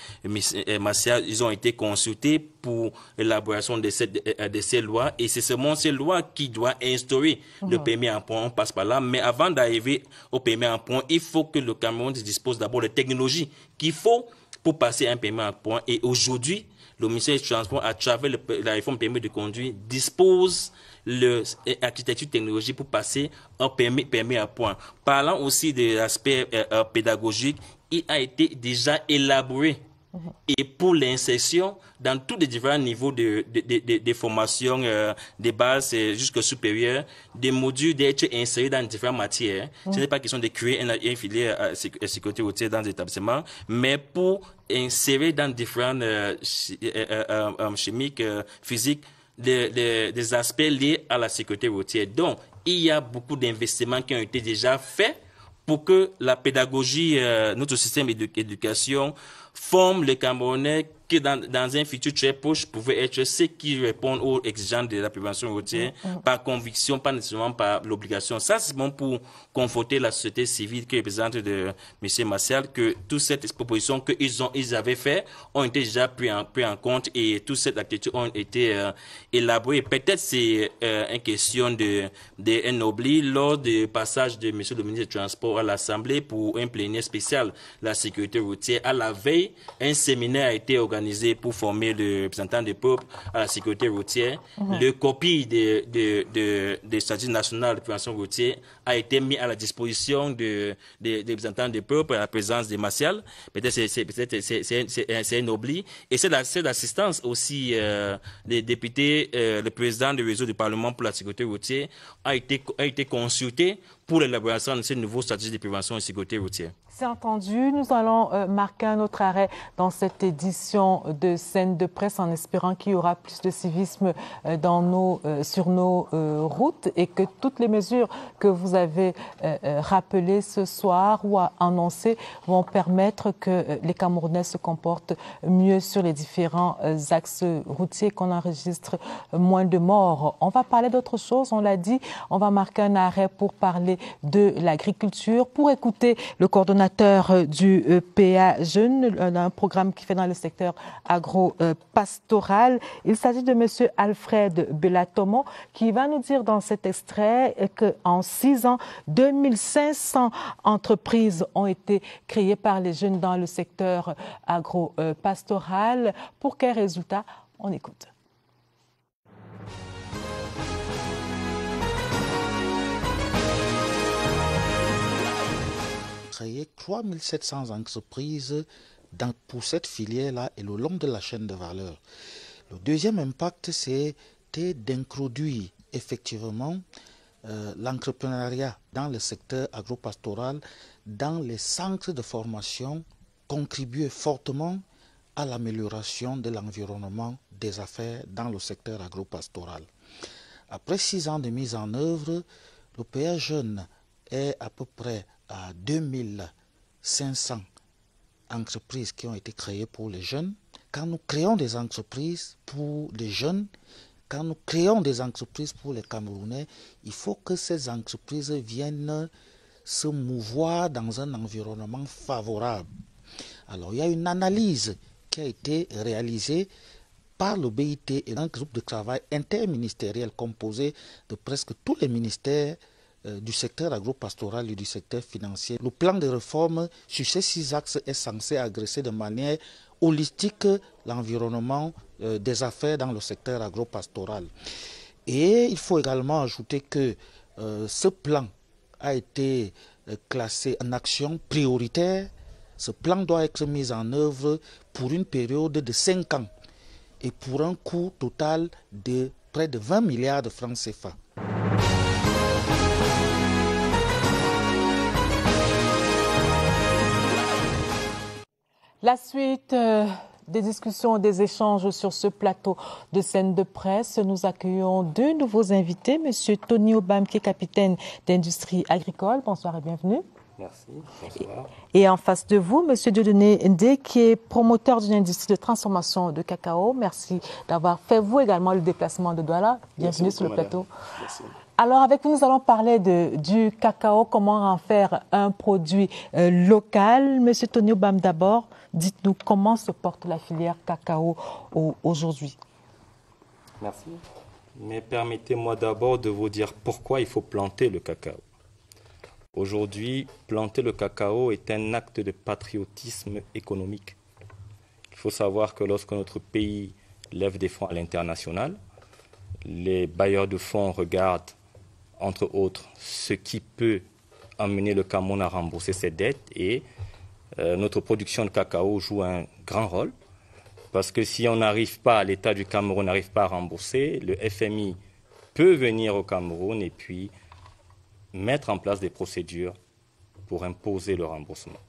martiaux, ils ont été consultés pour l'élaboration de ces lois. Et c'est seulement ces lois qui doivent instaurer le permis en point. On passe par là. Mais avant d'arriver au permis en point, il faut que le Cameroun dispose d'abord de technologies qu'il faut pour passer un permis en point. Et aujourd'hui, le ministère du Transport, à travers la réforme permis de conduire, dispose l'architecture technologique pour passer un permis à point. Parlant aussi de l'aspect pédagogique, il a été déjà élaboré. Et pour l'insertion dans tous les différents niveaux de formation, des bases jusqu'au supérieur, des modules d'être insérés dans différentes matières. Ce n'est pas question de créer une filière à sécurité routière dans les établissements, mais pour insérer dans différentes chimiques, physiques, des aspects liés à la sécurité routière. Donc, il y a beaucoup d'investissements qui ont été déjà faits pour que la pédagogie, notre système d'éducation, forme les Camerounais qui, dans un futur très proche, pouvaient être ceux qui répondent aux exigences de la prévention routière par conviction, pas nécessairement par l'obligation. Ça, c'est bon pour conforter la société civile qui représente de M. Martial, que toutes ces propositions qu'ils avaient faites ont été déjà pris en compte et toutes ces activités ont été élaborées. Peut-être c'est une question d'un oubli lors du passage de M. le ministre des Transports à l'Assemblée pour un plénière spécial la sécurité routière. À la veille, un séminaire a été organisé pour former les représentants des peuples à la sécurité routière. Le copie des statuts nationaux de prévention routière a été mis à la disposition des représentants des peuples à la présence de Martial. Peut-être c'est un oubli. Et c'est l'assistance aussi des députés, le président du réseau du Parlement pour la sécurité routière a été consulté pour l'élaboration de ces nouveaux statuts de prévention et de sécurité routière. C'est entendu. Nous allons marquer un autre arrêt dans cette édition de Scène de presse en espérant qu'il y aura plus de civisme sur nos routes et que toutes les mesures que vous avez rappelées ce soir ou annoncées vont permettre que les Camerounais se comportent mieux sur les différents axes routiers, qu'on enregistre moins de morts. On va parler d'autre chose, on l'a dit, on va marquer un arrêt pour parler de l'agriculture, pour écouter le coordonnateur du PA Jeunes, un programme qui fait dans le secteur agro-pastoral. Il s'agit de M. Alfred Belatomo qui va nous dire dans cet extrait qu'en 6 ans, 2500 entreprises ont été créées par les jeunes dans le secteur agro-pastoral. Pour quels résultats? On écoute. Créer 3700 entreprises pour cette filière-là et le long de la chaîne de valeur. Le deuxième impact, c'était d'introduire effectivement l'entrepreneuriat dans le secteur agropastoral, dans les centres de formation, contribuer fortement à l'amélioration de l'environnement des affaires dans le secteur agropastoral. Après 6 ans de mise en œuvre, le PA Jeunes est à peu près à 2500 entreprises qui ont été créées pour les jeunes. Quand nous créons des entreprises pour les jeunes, quand nous créons des entreprises pour les Camerounais, il faut que ces entreprises viennent se mouvoir dans un environnement favorable. Alors, il y a une analyse qui a été réalisée par le BIT et un groupe de travail interministériel composé de presque tous les ministères du secteur agropastoral et du secteur financier. Le plan de réforme sur ces 6 axes est censé adresser de manière holistique l'environnement des affaires dans le secteur agropastoral. Et il faut également ajouter que ce plan a été classé en action prioritaire. Ce plan doit être mis en œuvre pour une période de 5 ans et pour un coût total de près de 20 milliards de francs CFA. La suite des discussions, des échanges sur ce plateau de Scène de presse. Nous accueillons 2 nouveaux invités. Monsieur Tony Obam, qui est capitaine d'industrie agricole. Bonsoir et bienvenue. Merci, bonsoir. Et en face de vous, Monsieur Dieudonné Ndé, qui est promoteur d'une industrie de transformation de cacao. Merci d'avoir fait, vous également, le déplacement de Douala. Bienvenue sur le plateau. Merci. Alors, avec vous, nous allons parler du cacao, comment en faire un produit local. Monsieur Tony Obam, d'abord, dites-nous comment se porte la filière cacao aujourd'hui. Merci. Mais permettez-moi d'abord de vous dire pourquoi il faut planter le cacao. Aujourd'hui, planter le cacao est un acte de patriotisme économique. Il faut savoir que lorsque notre pays lève des fonds à l'international, les bailleurs de fonds regardent, entre autres, ce qui peut amener le Cameroun à rembourser ses dettes et notre production de cacao joue un grand rôle. Parce que si on n'arrive pas, l'État du Cameroun n'arrive pas à rembourser, le FMI peut venir au Cameroun et puis mettre en place des procédures pour imposer le remboursement.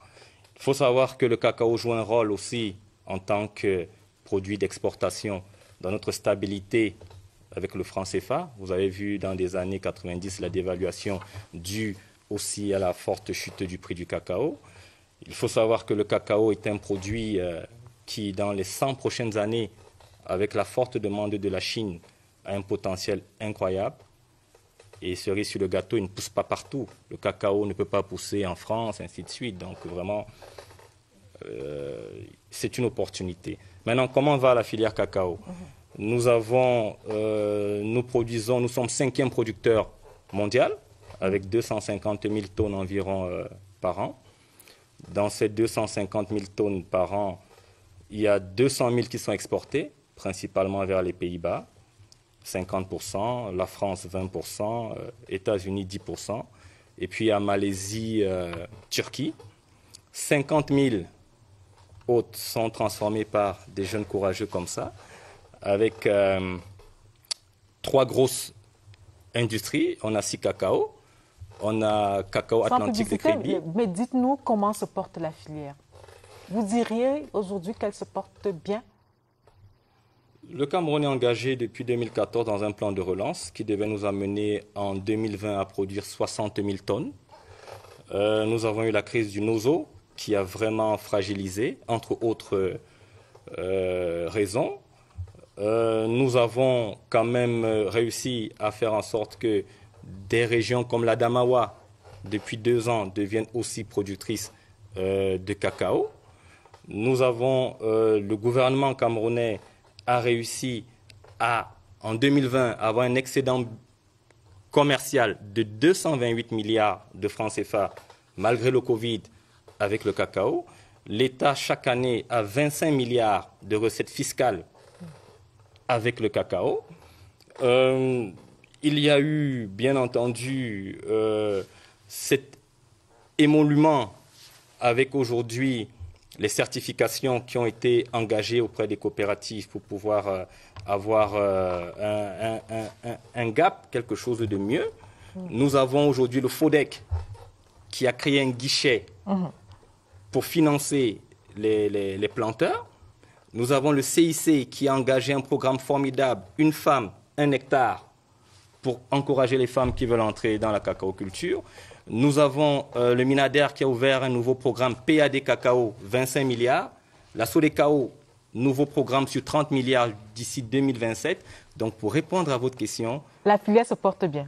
Il faut savoir que le cacao joue un rôle aussi en tant que produit d'exportation dans notre stabilité avec le franc CFA. Vous avez vu dans les années 90 la dévaluation due aussi à la forte chute du prix du cacao. Il faut savoir que le cacao est un produit qui, dans les 100 prochaines années, avec la forte demande de la Chine, a un potentiel incroyable. Et cerise sur le gâteau, il ne pousse pas partout. Le cacao ne peut pas pousser en France, ainsi de suite. Donc vraiment, c'est une opportunité. Maintenant, comment va la filière cacao? Nous sommes 5e producteur mondial, avec 250 000 tonnes environ par an. Dans ces 250 000 tonnes par an, il y a 200 000 qui sont exportées, principalement vers les Pays-Bas, 50%, la France 20%, États-Unis 10%, et puis à Malaisie, Turquie. 50 000 autres sont transformés par des jeunes courageux comme ça, avec 3 grosses industries. On a Cacao, on a Cacao Atlantique de Crédit. Mais dites-nous comment se porte la filière. Vous diriez aujourd'hui qu'elle se porte bien? Le Cameroun est engagé depuis 2014 dans un plan de relance qui devait nous amener en 2020 à produire 60 000 tonnes. Nous avons eu la crise du Nozo qui a vraiment fragilisé, entre autres raisons. Nous avons quand même réussi à faire en sorte que des régions comme l'Adamawa, depuis 2 ans, deviennent aussi productrices de cacao. Nous avons, le gouvernement camerounais a réussi à, en 2020, avoir un excédent commercial de 228 milliards de francs CFA, malgré le Covid, avec le cacao. L'État, chaque année, a 25 milliards de recettes fiscales avec le cacao. Il y a eu, bien entendu, cet émolument avec aujourd'hui les certifications qui ont été engagées auprès des coopératives pour pouvoir avoir un gap, quelque chose de mieux. Nous avons aujourd'hui le FODEC qui a créé un guichet pour financer les planteurs. Nous avons le CIC qui a engagé un programme formidable, une femme, un hectare, pour encourager les femmes qui veulent entrer dans la cacaoculture. Nous avons le Minader qui a ouvert un nouveau programme PAD Cacao, 25 milliards. La Sodecao, nouveau programme sur 30 milliards d'ici 2027. Donc, pour répondre à votre question... La filière se porte bien.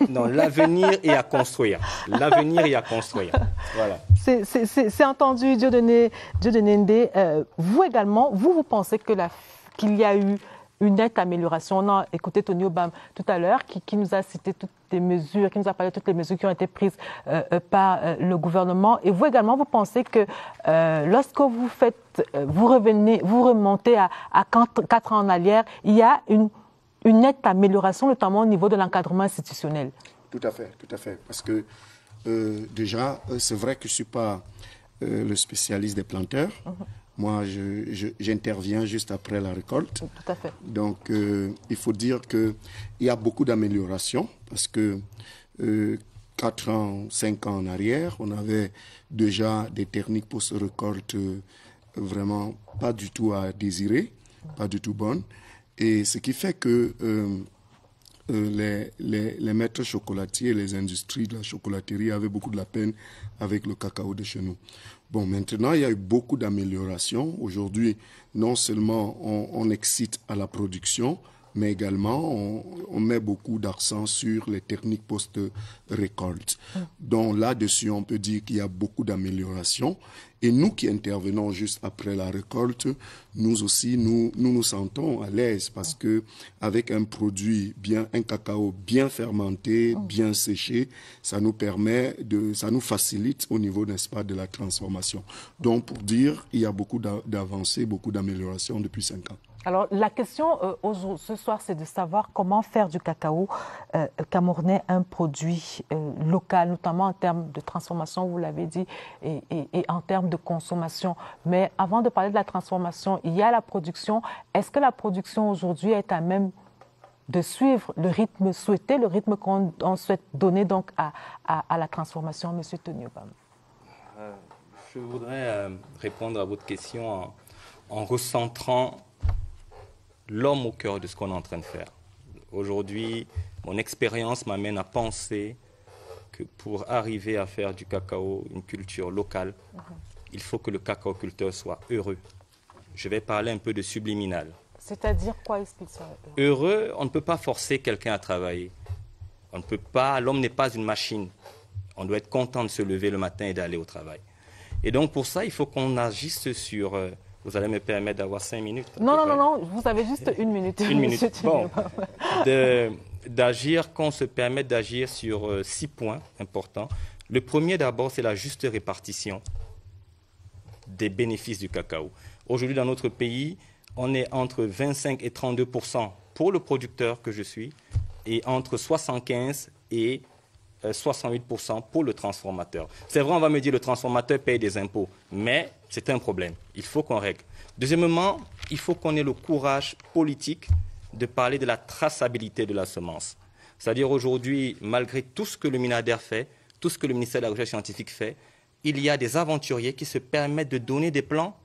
Non, l'avenir est à construire. L'avenir est à construire. Voilà. C'est entendu, Dieudonné Ndé. Vous également, vous pensez qu'il y a eu une nette amélioration? On a écouté Tony Obam tout à l'heure qui nous a cité toutes les mesures, qui nous a parlé de toutes les mesures qui ont été prises par le gouvernement. Et vous également, vous pensez que lorsque vous remontez à 4 ans en arrière, il y a une nette amélioration, notamment au niveau de l'encadrement institutionnel? Tout à fait. Parce que déjà, c'est vrai que je ne suis pas le spécialiste des planteurs. Moi, j'interviens juste après la récolte. Tout à fait. Donc, il faut dire qu'il y a beaucoup d'améliorations parce que 4 ans, 5 ans en arrière, on avait déjà des techniques post-récolte vraiment pas du tout à désirer, pas du tout bonnes. Et ce qui fait que les maîtres chocolatiers, les industries de la chocolaterie avaient beaucoup de la peine avec le cacao de chez nous. Bon, maintenant, il y a eu beaucoup d'améliorations. Aujourd'hui, non seulement on excite à la production, mais également on met beaucoup d'accent sur les techniques post-récolte. Donc là-dessus, on peut dire qu'il y a beaucoup d'améliorations. Et nous qui intervenons juste après la récolte, nous aussi, nous sentons à l'aise parce que avec un produit un cacao bien fermenté, bien séché, ça nous facilite au niveau, n'est-ce pas, de la transformation. Donc pour dire, il y a beaucoup d'avancées, beaucoup d'améliorations depuis 5 ans. Alors, la question ce soir, c'est de savoir comment faire du cacao camerounais un produit local, notamment en termes de transformation, vous l'avez dit, et en termes de consommation. Mais avant de parler de la transformation, il y a la production. Est-ce que la production aujourd'hui est à même de suivre le rythme souhaité, le rythme qu'on souhaite donner donc à la transformation, M. Tonio Bama? Je voudrais répondre à votre question en recentrant l'homme au cœur de ce qu'on est en train de faire. Aujourd'hui, mon expérience m'amène à penser que pour arriver à faire du cacao une culture locale, il faut que le cacaoculteur soit heureux. Je vais parler un peu de subliminal. C'est-à-dire quoi est-ce qu'il soit heureux? On ne peut pas forcer quelqu'un à travailler. On ne peut pas, l'homme n'est pas une machine. On doit être content de se lever le matin et d'aller au travail. Et donc pour ça, il faut qu'on agisse sur... vous allez me permettre d'avoir 5 minutes? Non, vous avez juste 1 minute. Une minute. Bon, d'agir, qu'on se permette d'agir sur 6 points importants. Le premier d'abord, c'est la juste répartition des bénéfices du cacao. Aujourd'hui, dans notre pays, on est entre 25 et 32% pour le producteur que je suis et entre 75 et 68% pour le transformateur. C'est vrai, on va me dire le transformateur paye des impôts, mais c'est un problème. Il faut qu'on règle. Deuxièmement, il faut qu'on ait le courage politique de parler de la traçabilité de la semence. C'est-à-dire aujourd'hui, malgré tout ce que le MINADER fait, tout ce que le ministère de la Recherche scientifique fait, il y a des aventuriers qui se permettent de donner des plants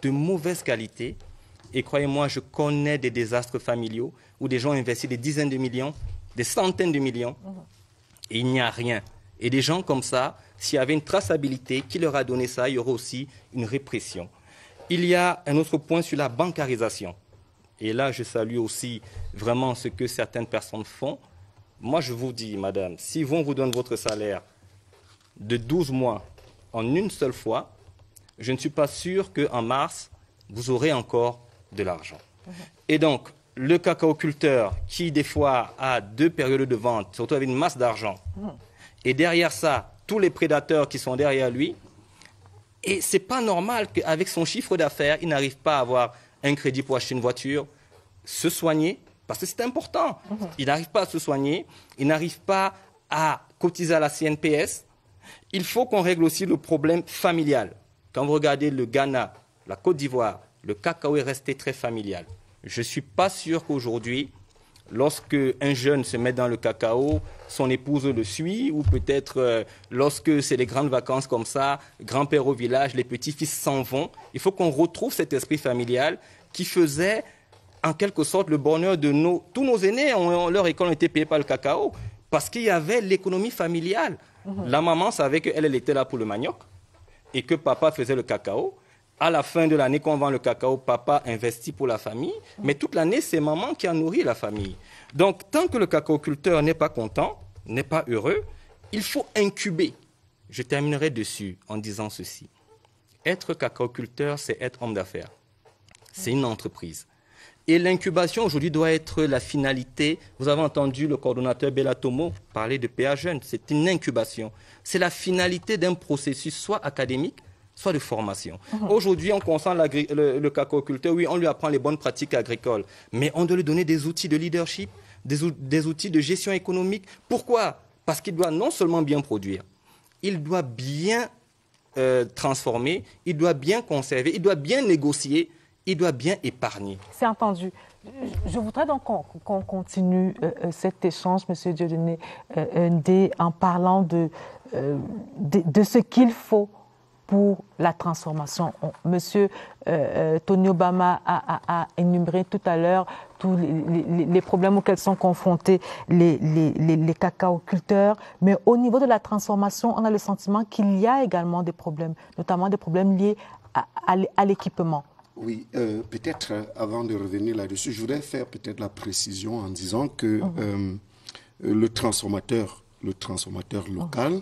de mauvaise qualité. Et croyez-moi, je connais des désastres familiaux où des gens ont investi des dizaines de millions, des centaines de millions, et il n'y a rien. Et des gens comme ça, s'il y avait une traçabilité, qui leur a donné ça, il y aurait aussi une répression. Il y a un autre point sur la bancarisation. Et là, je salue aussi vraiment ce que certaines personnes font. Moi, je vous dis, madame, si on vous donne votre salaire de 12 mois en une seule fois, je ne suis pas sûr qu'en mars, vous aurez encore de l'argent. Et donc, le cacaoculteur qui, des fois, a 2 périodes de vente, surtout avec une masse d'argent, et derrière ça, tous les prédateurs qui sont derrière lui, et ce n'est pas normal qu'avec son chiffre d'affaires, il n'arrive pas à avoir un crédit pour acheter une voiture, se soigner, parce que c'est important. Il n'arrive pas à se soigner, il n'arrive pas à cotiser à la CNPS. Il faut qu'on règle aussi le problème familial. Quand vous regardez le Ghana, la Côte d'Ivoire, le cacao est resté très familial. Je ne suis pas sûr qu'aujourd'hui, lorsque un jeune se met dans le cacao, son épouse le suit, ou peut-être lorsque c'est les grandes vacances comme ça, grand-père au village, les petits-fils s'en vont. Il faut qu'on retrouve cet esprit familial qui faisait en quelque sorte le bonheur de tous nos aînés. Leur école était payée par le cacao parce qu'il y avait l'économie familiale. La maman savait qu'elle était là pour le manioc et que papa faisait le cacao. À la fin de l'année, quand on vend le cacao, papa investit pour la famille, mais toute l'année, c'est maman qui a nourri la famille. Donc, tant que le cacaoculteur n'est pas content, n'est pas heureux, il faut incuber. Je terminerai dessus en disant ceci. Être cacaoculteur, c'est être homme d'affaires. C'est une entreprise. Et l'incubation, aujourd'hui, doit être la finalité. Vous avez entendu le coordonnateur Belatomo parler de PA Jeune. C'est une incubation. C'est la finalité d'un processus soit académique, soit de formation. Aujourd'hui, on concentre le cacaoculteur, oui, on lui apprend les bonnes pratiques agricoles, mais on doit lui donner des outils de leadership, des outils de gestion économique. Pourquoi? Parce qu'il doit non seulement bien produire, il doit bien transformer, il doit bien conserver, il doit bien négocier, il doit bien épargner. C'est entendu. Je voudrais donc qu'on continue cet échange, M. Dieudonné Ndé, en parlant de ce qu'il faut pour la transformation. Monsieur Tonio Bama a énuméré tout à l'heure tous les problèmes auxquels sont confrontés les cacaoculteurs, mais au niveau de la transformation, on a le sentiment qu'il y a également des problèmes, notamment des problèmes liés à l'équipement. Oui, peut-être avant de revenir là-dessus, je voudrais faire peut-être la précision en disant que le transformateur local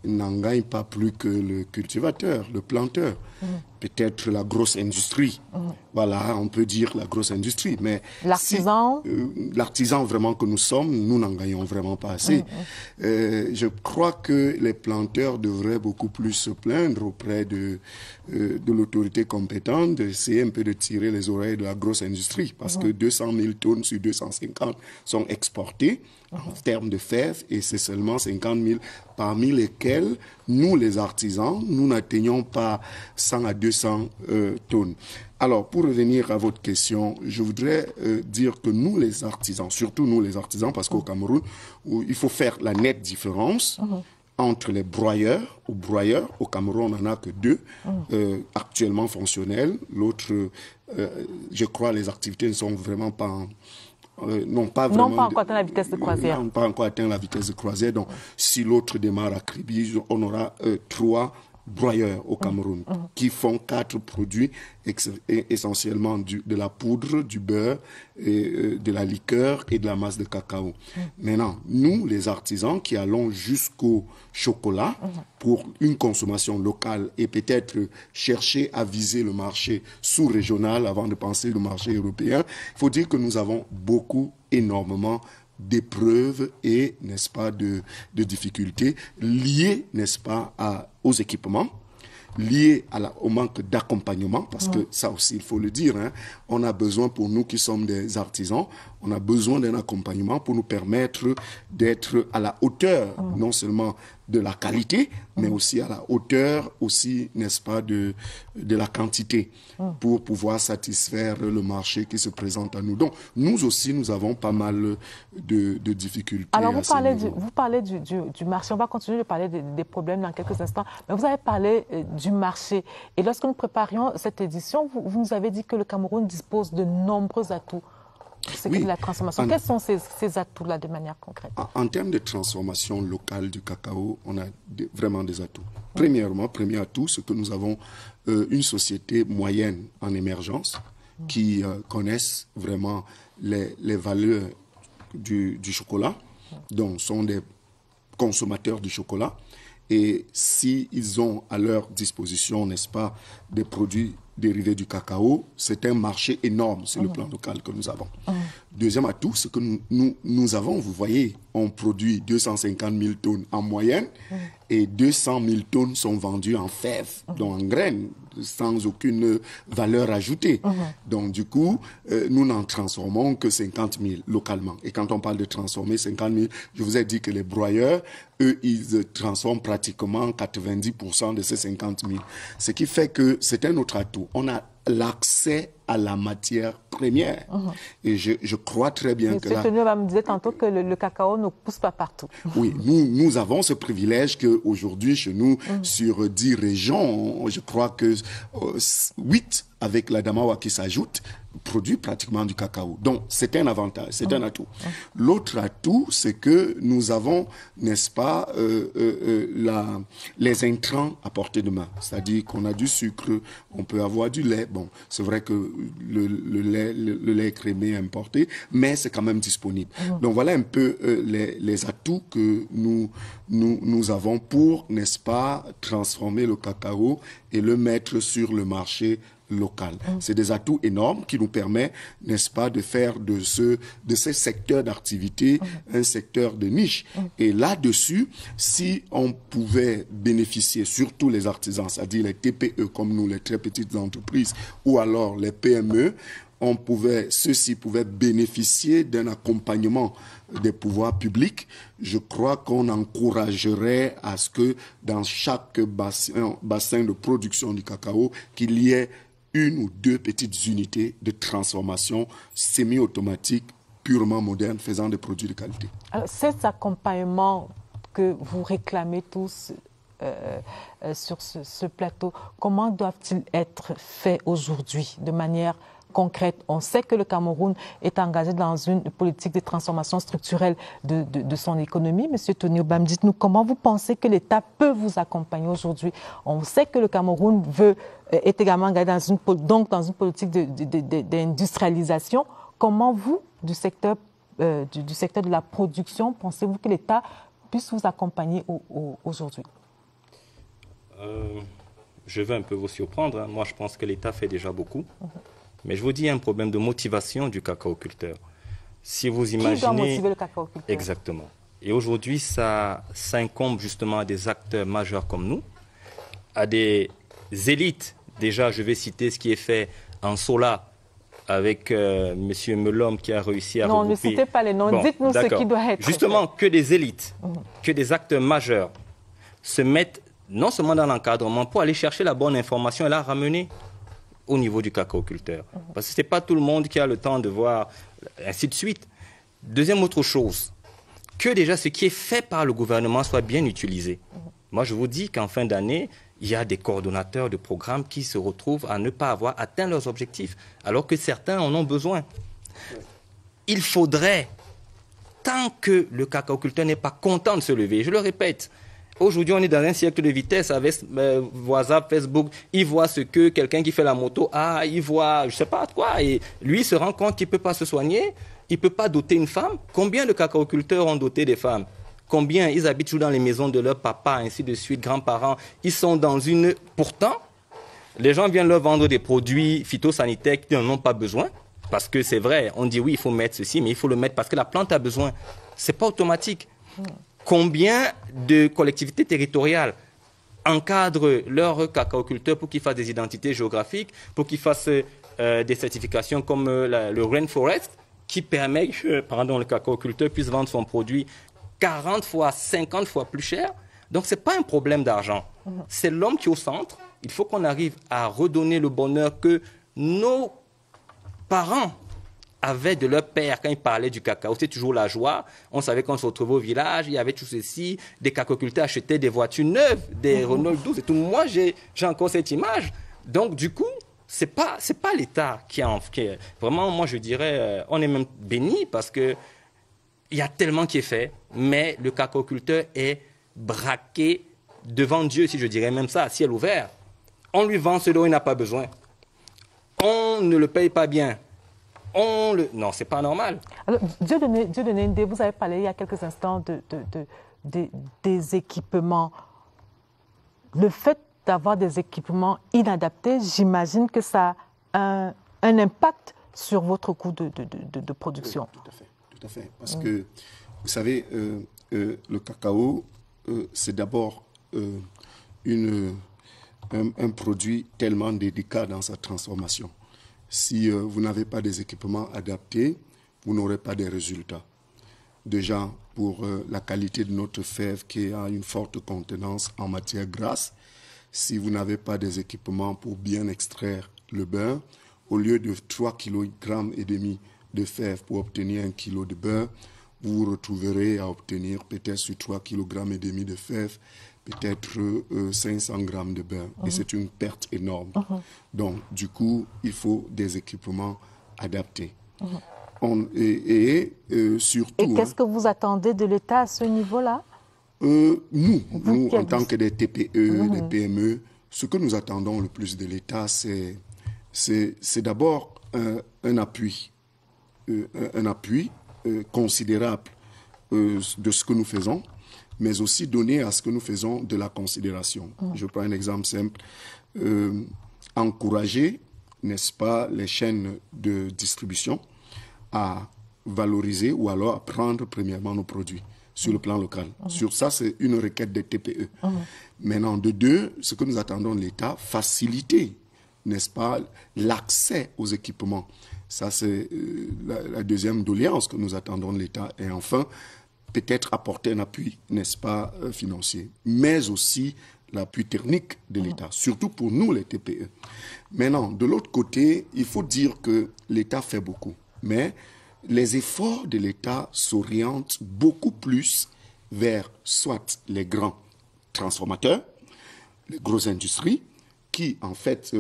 n'en gagne pas plus que le cultivateur, le planteur. Peut-être la grosse industrie. Voilà, on peut dire la grosse industrie. Mais l'artisan, l'artisan vraiment que nous sommes, nous n'en gagnons vraiment pas assez. Je crois que les planteurs devraient beaucoup plus se plaindre auprès de l'autorité compétente, d'essayer un peu de tirer les oreilles de la grosse industrie, parce que 200 000 tonnes sur 250 sont exportées en termes de fèves, et c'est seulement 50 000 parmi lesquels nous, les artisans, nous n'atteignons pas 100 à 200 tonnes. Alors, pour revenir à votre question, je voudrais dire que nous, les artisans, surtout nous, les artisans, parce qu'au Cameroun, il faut faire la nette différence entre les broyeurs ou broyeurs. Au Cameroun, on n'en a que 2 actuellement fonctionnels. L'autre, je crois, les activités ne sont vraiment pas... n'ont pas encore atteint la vitesse de croisière. N'ont pas encore atteint la vitesse de croisière. Donc, si l'autre démarre à Kribi, on aura 3 broyeurs au Cameroun qui font 4 produits, essentiellement de la poudre, du beurre, et, de la liqueur et de la masse de cacao. Maintenant, nous, les artisans qui allons jusqu'au chocolat pour une consommation locale et peut-être chercher à viser le marché sous-régional avant de penser le marché européen, il faut dire que nous avons énormément d'épreuves et, n'est-ce pas, de difficultés liées, n'est-ce pas, aux équipements, liées au manque d'accompagnement, parce que ça aussi, il faut le dire, hein, on a besoin, pour nous qui sommes des artisans, on a besoin d'un accompagnement pour nous permettre d'être à la hauteur, non seulement de la qualité, mais aussi à la hauteur, aussi, n'est-ce pas, de la quantité, pour pouvoir satisfaire le marché qui se présente à nous. Donc, nous aussi, nous avons pas mal de difficultés. Alors, vous parlez du marché. On va continuer de parler des problèmes dans quelques instants. Mais vous avez parlé du marché. Et lorsque nous préparions cette édition, vous nous avez dit que le Cameroun dispose de nombreux atouts. C'est de la transformation. Quels sont ces atouts-là de manière concrète? En termes de transformation locale du cacao, on a vraiment des atouts. Premièrement, premier atout, c'est que nous avons une société moyenne en émergence qui connaissent vraiment les valeurs du chocolat, donc sont des consommateurs du chocolat. Et s'ils ont à leur disposition, n'est-ce pas, des produits dérivés du cacao, c'est un marché énorme sur le plan local que nous avons. Deuxième atout, c'est que nous avons, vous voyez, on produit 250 000 tonnes en moyenne et 200 000 tonnes sont vendues en fèves, donc en graines, sans aucune valeur ajoutée. Donc du coup, nous n'en transformons que 50 000 localement. Et quand on parle de transformer 50 000, je vous ai dit que les broyeurs, eux, ils transforment pratiquement 90% de ces 50 000. Ce qui fait que c'est un autre atout. On a l'accès à la matière première. Et je crois très bien que là... M. Tony me disait tantôt que le cacao ne pousse pas partout. Oui, nous avons ce privilège qu'aujourd'hui, chez nous, sur 10 régions, je crois que 8, avec la Damawa qui s'ajoute, produit pratiquement du cacao. Donc, c'est un avantage, c'est un atout. L'autre atout, c'est que nous avons, n'est-ce pas, les intrants à portée de main. C'est-à-dire qu'on a du sucre, on peut avoir du lait. Bon, c'est vrai que le lait crémé importé, mais c'est quand même disponible. Donc, voilà un peu les atouts que nous avons pour, n'est-ce pas, transformer le cacao et le mettre sur le marché local. C'est des atouts énormes qui nous permettent, n'est-ce pas, de faire de ces secteurs d'activité un secteur de niche. Et là-dessus, si on pouvait bénéficier, surtout les artisans, c'est-à-dire les TPE comme nous, les très petites entreprises, ou alors les PME, ceux-ci pouvaient bénéficier d'un accompagnement des pouvoirs publics. Je crois qu'on encouragerait à ce que dans chaque bassin de production du cacao, qu'il y ait 1 ou 2 petites unités de transformation semi-automatique, purement moderne, faisant des produits de qualité. Alors, cet accompagnement que vous réclamez tous sur ce plateau, comment doivent-ils être faits aujourd'hui de manière concrète? On sait que le Cameroun est engagé dans une politique de transformation structurelle de son économie. Monsieur Tony Obam, dites-nous comment vous pensez que l'État peut vous accompagner aujourd'hui? On sait que le Cameroun est également engagé dans une politique d'industrialisation. Comment vous, du secteur de la production, pensez-vous que l'État puisse vous accompagner aujourd'hui? Je vais un peu vous surprendre. Hein. Moi, je pense que l'État fait déjà beaucoup. Mais je vous dis, il y a un problème de motivation du cacaoculteur. Si vous imaginez... Qui doit motiver le cacaoculteur? Exactement. Et aujourd'hui, ça incombe justement à des acteurs majeurs comme nous, à des élites. Déjà, je vais citer ce qui est fait en Sola avec M. Melom qui a réussi à regrouper... Non, ne citez pas les noms. Bon, dites-nous ce qui doit être justement, fait. Que des élites, que des acteurs majeurs se mettent non seulement dans l'encadrement pour aller chercher la bonne information et la ramener au niveau du cacaoculteur. Parce que ce n'est pas tout le monde qui a le temps de voir, ainsi de suite. Deuxième autre chose, que déjà ce qui est fait par le gouvernement soit bien utilisé. Moi, je vous dis qu'en fin d'année, il y a des coordonnateurs de programmes qui se retrouvent à ne pas avoir atteint leurs objectifs, alors que certains en ont besoin. Il faudrait, tant que le cacaoculteur n'est pas content de se lever, je le répète, aujourd'hui, on est dans un siècle de vitesse avec WhatsApp, Facebook. Il voit ce que quelqu'un qui fait la moto a, il voit, je ne sais pas quoi, et lui il se rend compte qu'il ne peut pas se soigner, il ne peut pas doter une femme. Combien de cacaoculteurs ont doté des femmes? Combien ils habitent toujours dans les maisons de leurs papas, ainsi de suite, grands-parents. Ils sont dans une... Pourtant, les gens viennent leur vendre des produits phytosanitaires qui n'en ont pas besoin. Parce que c'est vrai, on dit oui, il faut mettre ceci, mais il faut le mettre parce que la plante a besoin. Ce n'est pas automatique. Combien de collectivités territoriales encadrent leurs cacaoculteurs pour qu'ils fassent des identités géographiques, pour qu'ils fassent des certifications comme le Rainforest, qui permet que le cacaoculteur puisse vendre son produit 40 fois, 50 fois plus cher. Donc, ce n'est pas un problème d'argent. C'est l'homme qui est au centre. Il faut qu'on arrive à redonner le bonheur que nos parents avaient de leur père quand ils parlaient du cacao. C'était toujours la joie. On savait qu'on se retrouvait au village, il y avait tout ceci. Des cacaoculteurs achetaient des voitures neuves, des Renault 12 et tout. Moi, j'ai encore cette image. Donc, du coup, c'est pas l'État qui est... Vraiment, moi, je dirais, on est même béni parce que il y a tellement qui est fait, mais le cacaoculteur est braqué devant Dieu, si je dirais même ça, à ciel ouvert. On lui vend ce dont il n'a pas besoin. On ne le paye pas bien. Non, c'est pas normal. Alors, Dieu donné une idée, vous avez parlé il y a quelques instants des équipements. Le fait d'avoir des équipements inadaptés, j'imagine que ça a un impact sur votre coût de production. Oui, tout à fait. Parce que, vous savez, le cacao, c'est d'abord un produit tellement délicat dans sa transformation. Si vous n'avez pas des équipements adaptés, vous n'aurez pas de résultats. Déjà, pour la qualité de notre fève qui a une forte contenance en matière grasse, si vous n'avez pas des équipements pour bien extraire le beurre, au lieu de 3,5 kg de fève pour obtenir 1 kg de beurre, vous vous retrouverez à obtenir peut-être sur 3,5 kg de fève, peut-être 500 grammes de beurre. Et c'est une perte énorme. Donc, du coup, il faut des équipements adaptés. Surtout... Et qu'est-ce que vous attendez de l'État à ce niveau-là? Nous, en tant que des TPE, des PME, ce que nous attendons le plus de l'État, c'est d'abord un appui. Un appui considérable de ce que nous faisons, mais aussi donner à ce que nous faisons de la considération. Je prends un exemple simple. Encourager, n'est-ce pas, les chaînes de distribution à valoriser ou alors à prendre premièrement nos produits sur le plan local. Sur ça, c'est une requête des TPE. Maintenant, de deux, ce que nous attendons de l'État, faciliter, n'est-ce pas, l'accès aux équipements. Ça, c'est la deuxième doléance que nous attendons de l'État. Et enfin, peut-être apporter un appui, n'est-ce pas, financier, mais aussi l'appui technique de l'État, surtout pour nous, les TPE. Maintenant, de l'autre côté, il faut dire que l'État fait beaucoup, mais les efforts de l'État s'orientent beaucoup plus vers soit les grands transformateurs, les grosses industries, qui, en fait,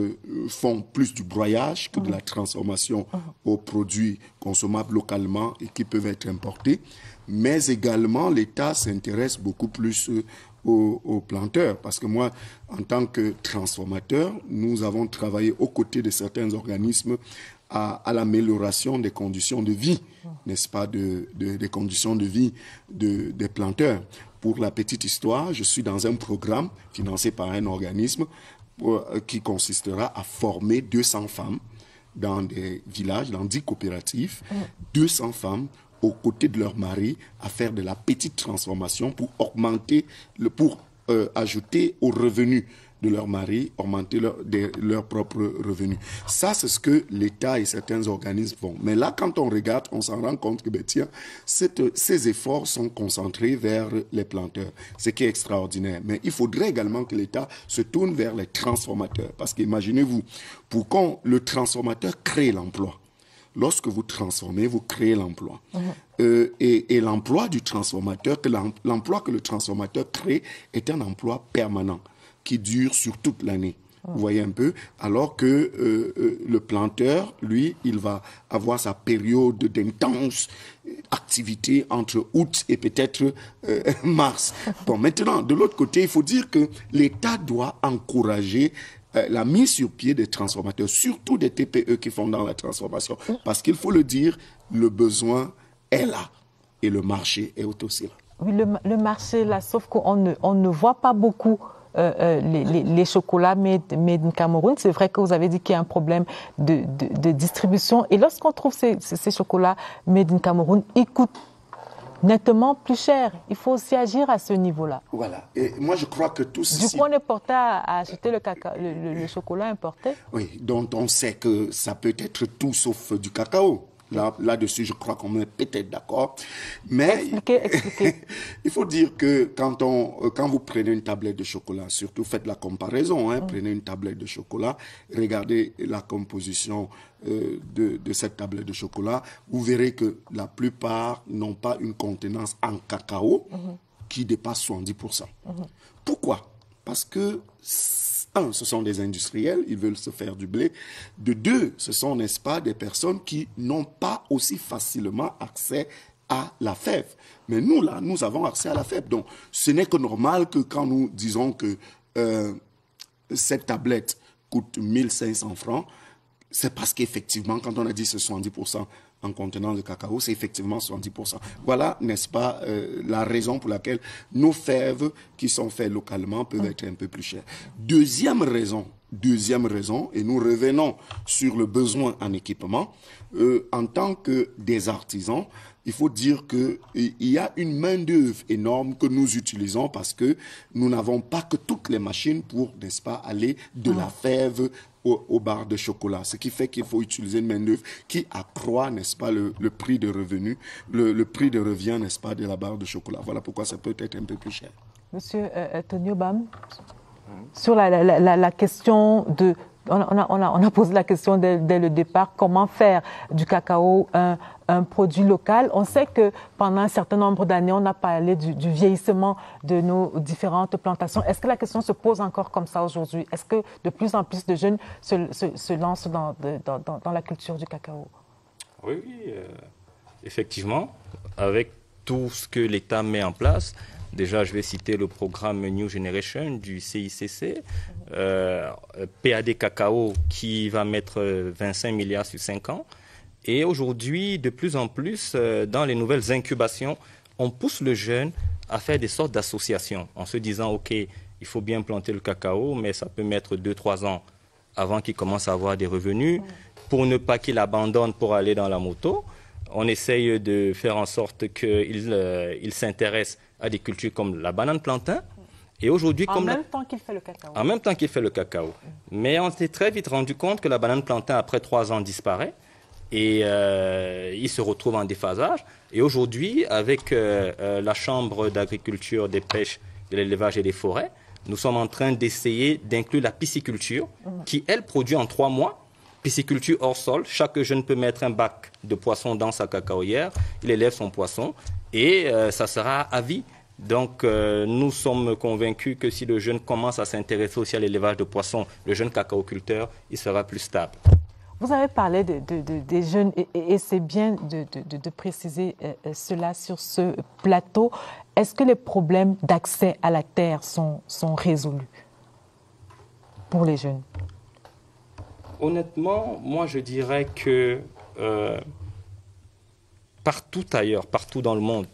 font plus du broyage que de la transformation aux produits consommables localement et qui peuvent être importés. Mais également, l'État s'intéresse beaucoup plus aux planteurs. Parce que moi, en tant que transformateur, nous avons travaillé aux côtés de certains organismes à l'amélioration des conditions de vie, n'est-ce pas, des conditions de vie des planteurs, pour la petite histoire, je suis dans un programme financé par un organisme qui consistera à former 200 femmes dans des villages, dans 10 coopératives, 200 femmes aux côtés de leur mari à faire de la petite transformation pour augmenter, ajouter aux revenus de leur mari, augmenter leurs propres revenus. Ça, c'est ce que l'État et certains organismes font. Mais là, quand on regarde, on s'en rend compte que, tiens, ces efforts sont concentrés vers les planteurs, ce qui est extraordinaire. Mais il faudrait également que l'État se tourne vers les transformateurs. Parce qu'imaginez-vous, pour qu'on le transformateur crée l'emploi, lorsque vous transformez, vous créez l'emploi. Et l'emploi du transformateur, l'emploi que le transformateur crée est un emploi permanent qui dure sur toute l'année. Vous voyez un peu, alors que le planteur, lui, il va avoir sa période d'intense activité entre août et peut-être mars. Bon, maintenant, de l'autre côté, il faut dire que l'État doit encourager la mise sur pied des transformateurs, surtout des TPE qui font dans la transformation. Parce qu'il faut le dire, le besoin est là et le marché est aussi là. Oui, le marché là, sauf qu'on ne voit pas beaucoup les chocolats made in Cameroun. C'est vrai que vous avez dit qu'il y a un problème de distribution. Et lorsqu'on trouve ces chocolats made in Cameroun, ils coûtent nettement plus cher. Il faut aussi agir à ce niveau-là. Voilà. Et moi, je crois que tout ceci... Du coup, on est porté à acheter le chocolat importé. Oui, dont on sait que ça peut être tout sauf du cacao. Là-dessus, je crois qu'on est peut-être d'accord. Mais expliquez. Il faut dire que quand vous prenez une tablette de chocolat, surtout faites la comparaison, prenez une tablette de chocolat, regardez la composition de cette tablette de chocolat, vous verrez que la plupart n'ont pas une contenance en cacao qui dépasse 70%. Pourquoi? Parce que un, ce sont des industriels, ils veulent se faire du blé. De deux, ce sont, n'est-ce pas, des personnes qui n'ont pas aussi facilement accès à la fève. Mais nous, là, nous avons accès à la fève. Donc, ce n'est que normal que quand nous disons que cette tablette coûte 1500 francs, c'est parce qu'effectivement, quand on a dit ce 70% en contenant de cacao, c'est effectivement 70%. Voilà, n'est-ce pas, la raison pour laquelle nos fèves qui sont faites localement peuvent être un peu plus chères. Deuxième raison, et nous revenons sur le besoin en équipement, en tant que des artisans, il faut dire qu'il y a une main-d'œuvre énorme que nous utilisons parce que nous n'avons pas que toutes les machines pour, n'est-ce pas, aller de la fève au bar de chocolat. Ce qui fait qu'il faut utiliser une main-d'œuvre qui accroît, n'est-ce pas, le prix de revenu, le prix de revient, n'est-ce pas, de la barre de chocolat. Voilà pourquoi ça peut être un peu plus cher. Monsieur Tonio Bam, sur la question de... On a posé la question dès le départ, comment faire du cacao un produit local. On sait que pendant un certain nombre d'années, on a parlé du vieillissement de nos différentes plantations. Est-ce que la question se pose encore comme ça aujourd'hui? Est-ce que de plus en plus de jeunes se lancent dans la culture du cacao? Oui, effectivement, avec tout ce que l'État met en place. Déjà, je vais citer le programme New Generation du CICC, PAD Cacao qui va mettre 25 milliards sur 5 ans. Et aujourd'hui, de plus en plus, dans les nouvelles incubations, on pousse le jeune à faire des sortes d'associations en se disant, OK, il faut bien planter le cacao, mais ça peut mettre 2-3 ans avant qu'il commence à avoir des revenus. Pour ne pas qu'il abandonne pour aller dans la moto, on essaye de faire en sorte qu'il s'intéresse à des cultures comme la banane plantain. Et aujourd'hui, en même temps qu'il fait le cacao. En même temps qu'il fait le cacao. Mais on s'est très vite rendu compte que la banane plantain, après 3 ans, disparaît. Et il se retrouve en déphasage. Et aujourd'hui, avec la Chambre d'agriculture, des pêches, de l'élevage et des forêts, nous sommes en train d'essayer d'inclure la pisciculture, qui, elle, produit en 3 mois. Pisciculture hors sol, chaque jeune peut mettre un bac de poisson dans sa cacaoyère, il élève son poisson et ça sera à vie. Donc nous sommes convaincus que si le jeune commence à s'intéresser aussi à l'élevage de poissons, le jeune cacaoculteur, il sera plus stable. Vous avez parlé des jeunes et c'est bien de préciser cela sur ce plateau. Est-ce que les problèmes d'accès à la terre sont résolus pour les jeunes? Honnêtement, moi je dirais que partout ailleurs, partout dans le monde,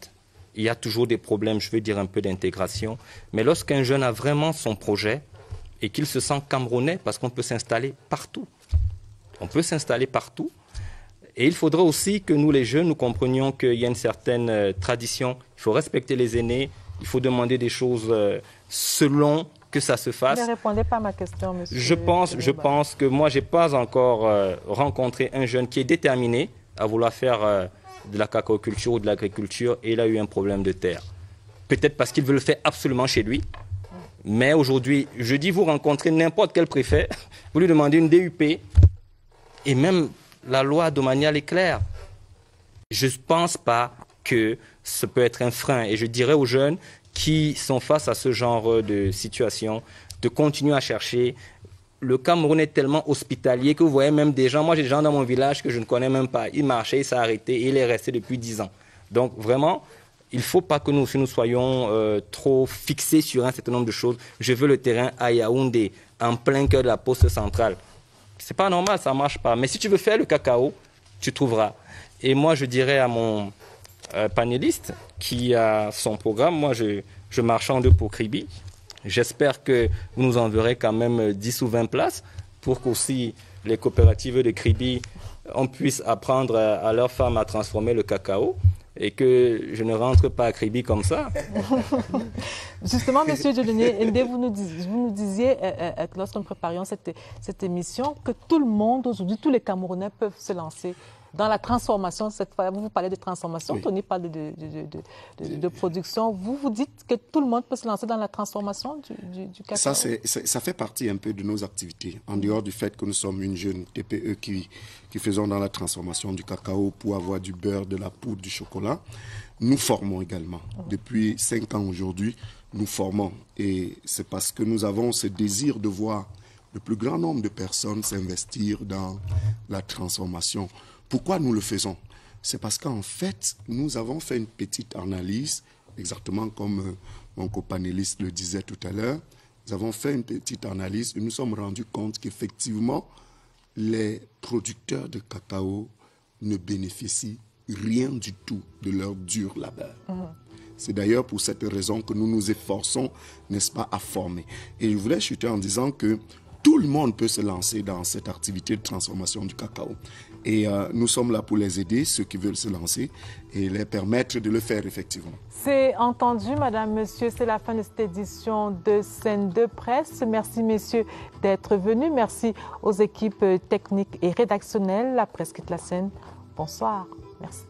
il y a toujours des problèmes, je veux dire un peu d'intégration. Mais lorsqu'un jeune a vraiment son projet et qu'il se sent camerounais, parce qu'on peut s'installer partout. On peut s'installer partout. Et il faudrait aussi que nous, les jeunes, nous comprenions qu'il y a une certaine tradition. Il faut respecter les aînés, il faut demander des choses selon que ça se fasse. Vous ne répondez pas à ma question, monsieur. Je pense que moi, je n'ai pas encore rencontré un jeune qui est déterminé à vouloir faire de la cacaoculture ou de l'agriculture et il a eu un problème de terre. Peut-être parce qu'il veut le faire absolument chez lui. Mais aujourd'hui, je dis, vous rencontrez n'importe quel préfet, vous lui demandez une DUP et même la loi domaniale est claire. Je ne pense pas que ce peut être un frein. Et je dirais aux jeunes qui sont face à ce genre de situation de continuer à chercher. Le Cameroun est tellement hospitalier que vous voyez même des gens, moi j'ai des gens dans mon village que je ne connais même pas. Il marchait, il s'est arrêté et il est resté depuis 10 ans. Donc vraiment, il ne faut pas que nous soyons trop fixés sur un certain nombre de choses. Je veux le terrain à Yaoundé, en plein cœur de la poste centrale. C'est pas normal, ça ne marche pas. Mais si tu veux faire le cacao, tu trouveras. Et moi je dirais à mon panéliste qui a son programme, moi je marchande pour Kribi. J'espère que vous nous enverrez quand même 10 ou 20 places pour qu'aussi les coopératives de Kribi, on puisse apprendre à leurs femmes à transformer le cacao et que je ne rentre pas à Kribi comme ça. Justement, M. Dieudonné, vous nous disiez, lorsque nous préparions cette émission, que tout le monde aujourd'hui, tous les Camerounais peuvent se lancer dans la transformation. Cette fois, vous parlez de transformation, oui. Tony parle de production. Vous dites que tout le monde peut se lancer dans la transformation du cacao. Ça fait partie un peu de nos activités. En dehors du fait que nous sommes une jeune TPE qui faisons dans la transformation du cacao pour avoir du beurre, de la poudre, du chocolat, nous formons également. Depuis 5 ans aujourd'hui, nous formons. Et c'est parce que nous avons ce désir de voir le plus grand nombre de personnes s'investir dans la transformation. Pourquoi nous le faisons? C'est parce qu'en fait, nous avons fait une petite analyse, exactement comme mon copanéliste le disait tout à l'heure. Nous avons fait une petite analyse et nous sommes rendus compte qu'effectivement, les producteurs de cacao ne bénéficient rien du tout de leur dur labeur. C'est d'ailleurs pour cette raison que nous nous efforçons, n'est-ce pas, à former. Et je voulais chuter en disant que tout le monde peut se lancer dans cette activité de transformation du cacao. Et nous sommes là pour les aider, ceux qui veulent se lancer, et les permettre de le faire effectivement. C'est entendu, madame, monsieur. C'est la fin de cette édition de Scène de Presse. Merci, messieurs, d'être venus. Merci aux équipes techniques et rédactionnelles. La presse quitte la scène. Bonsoir. Merci.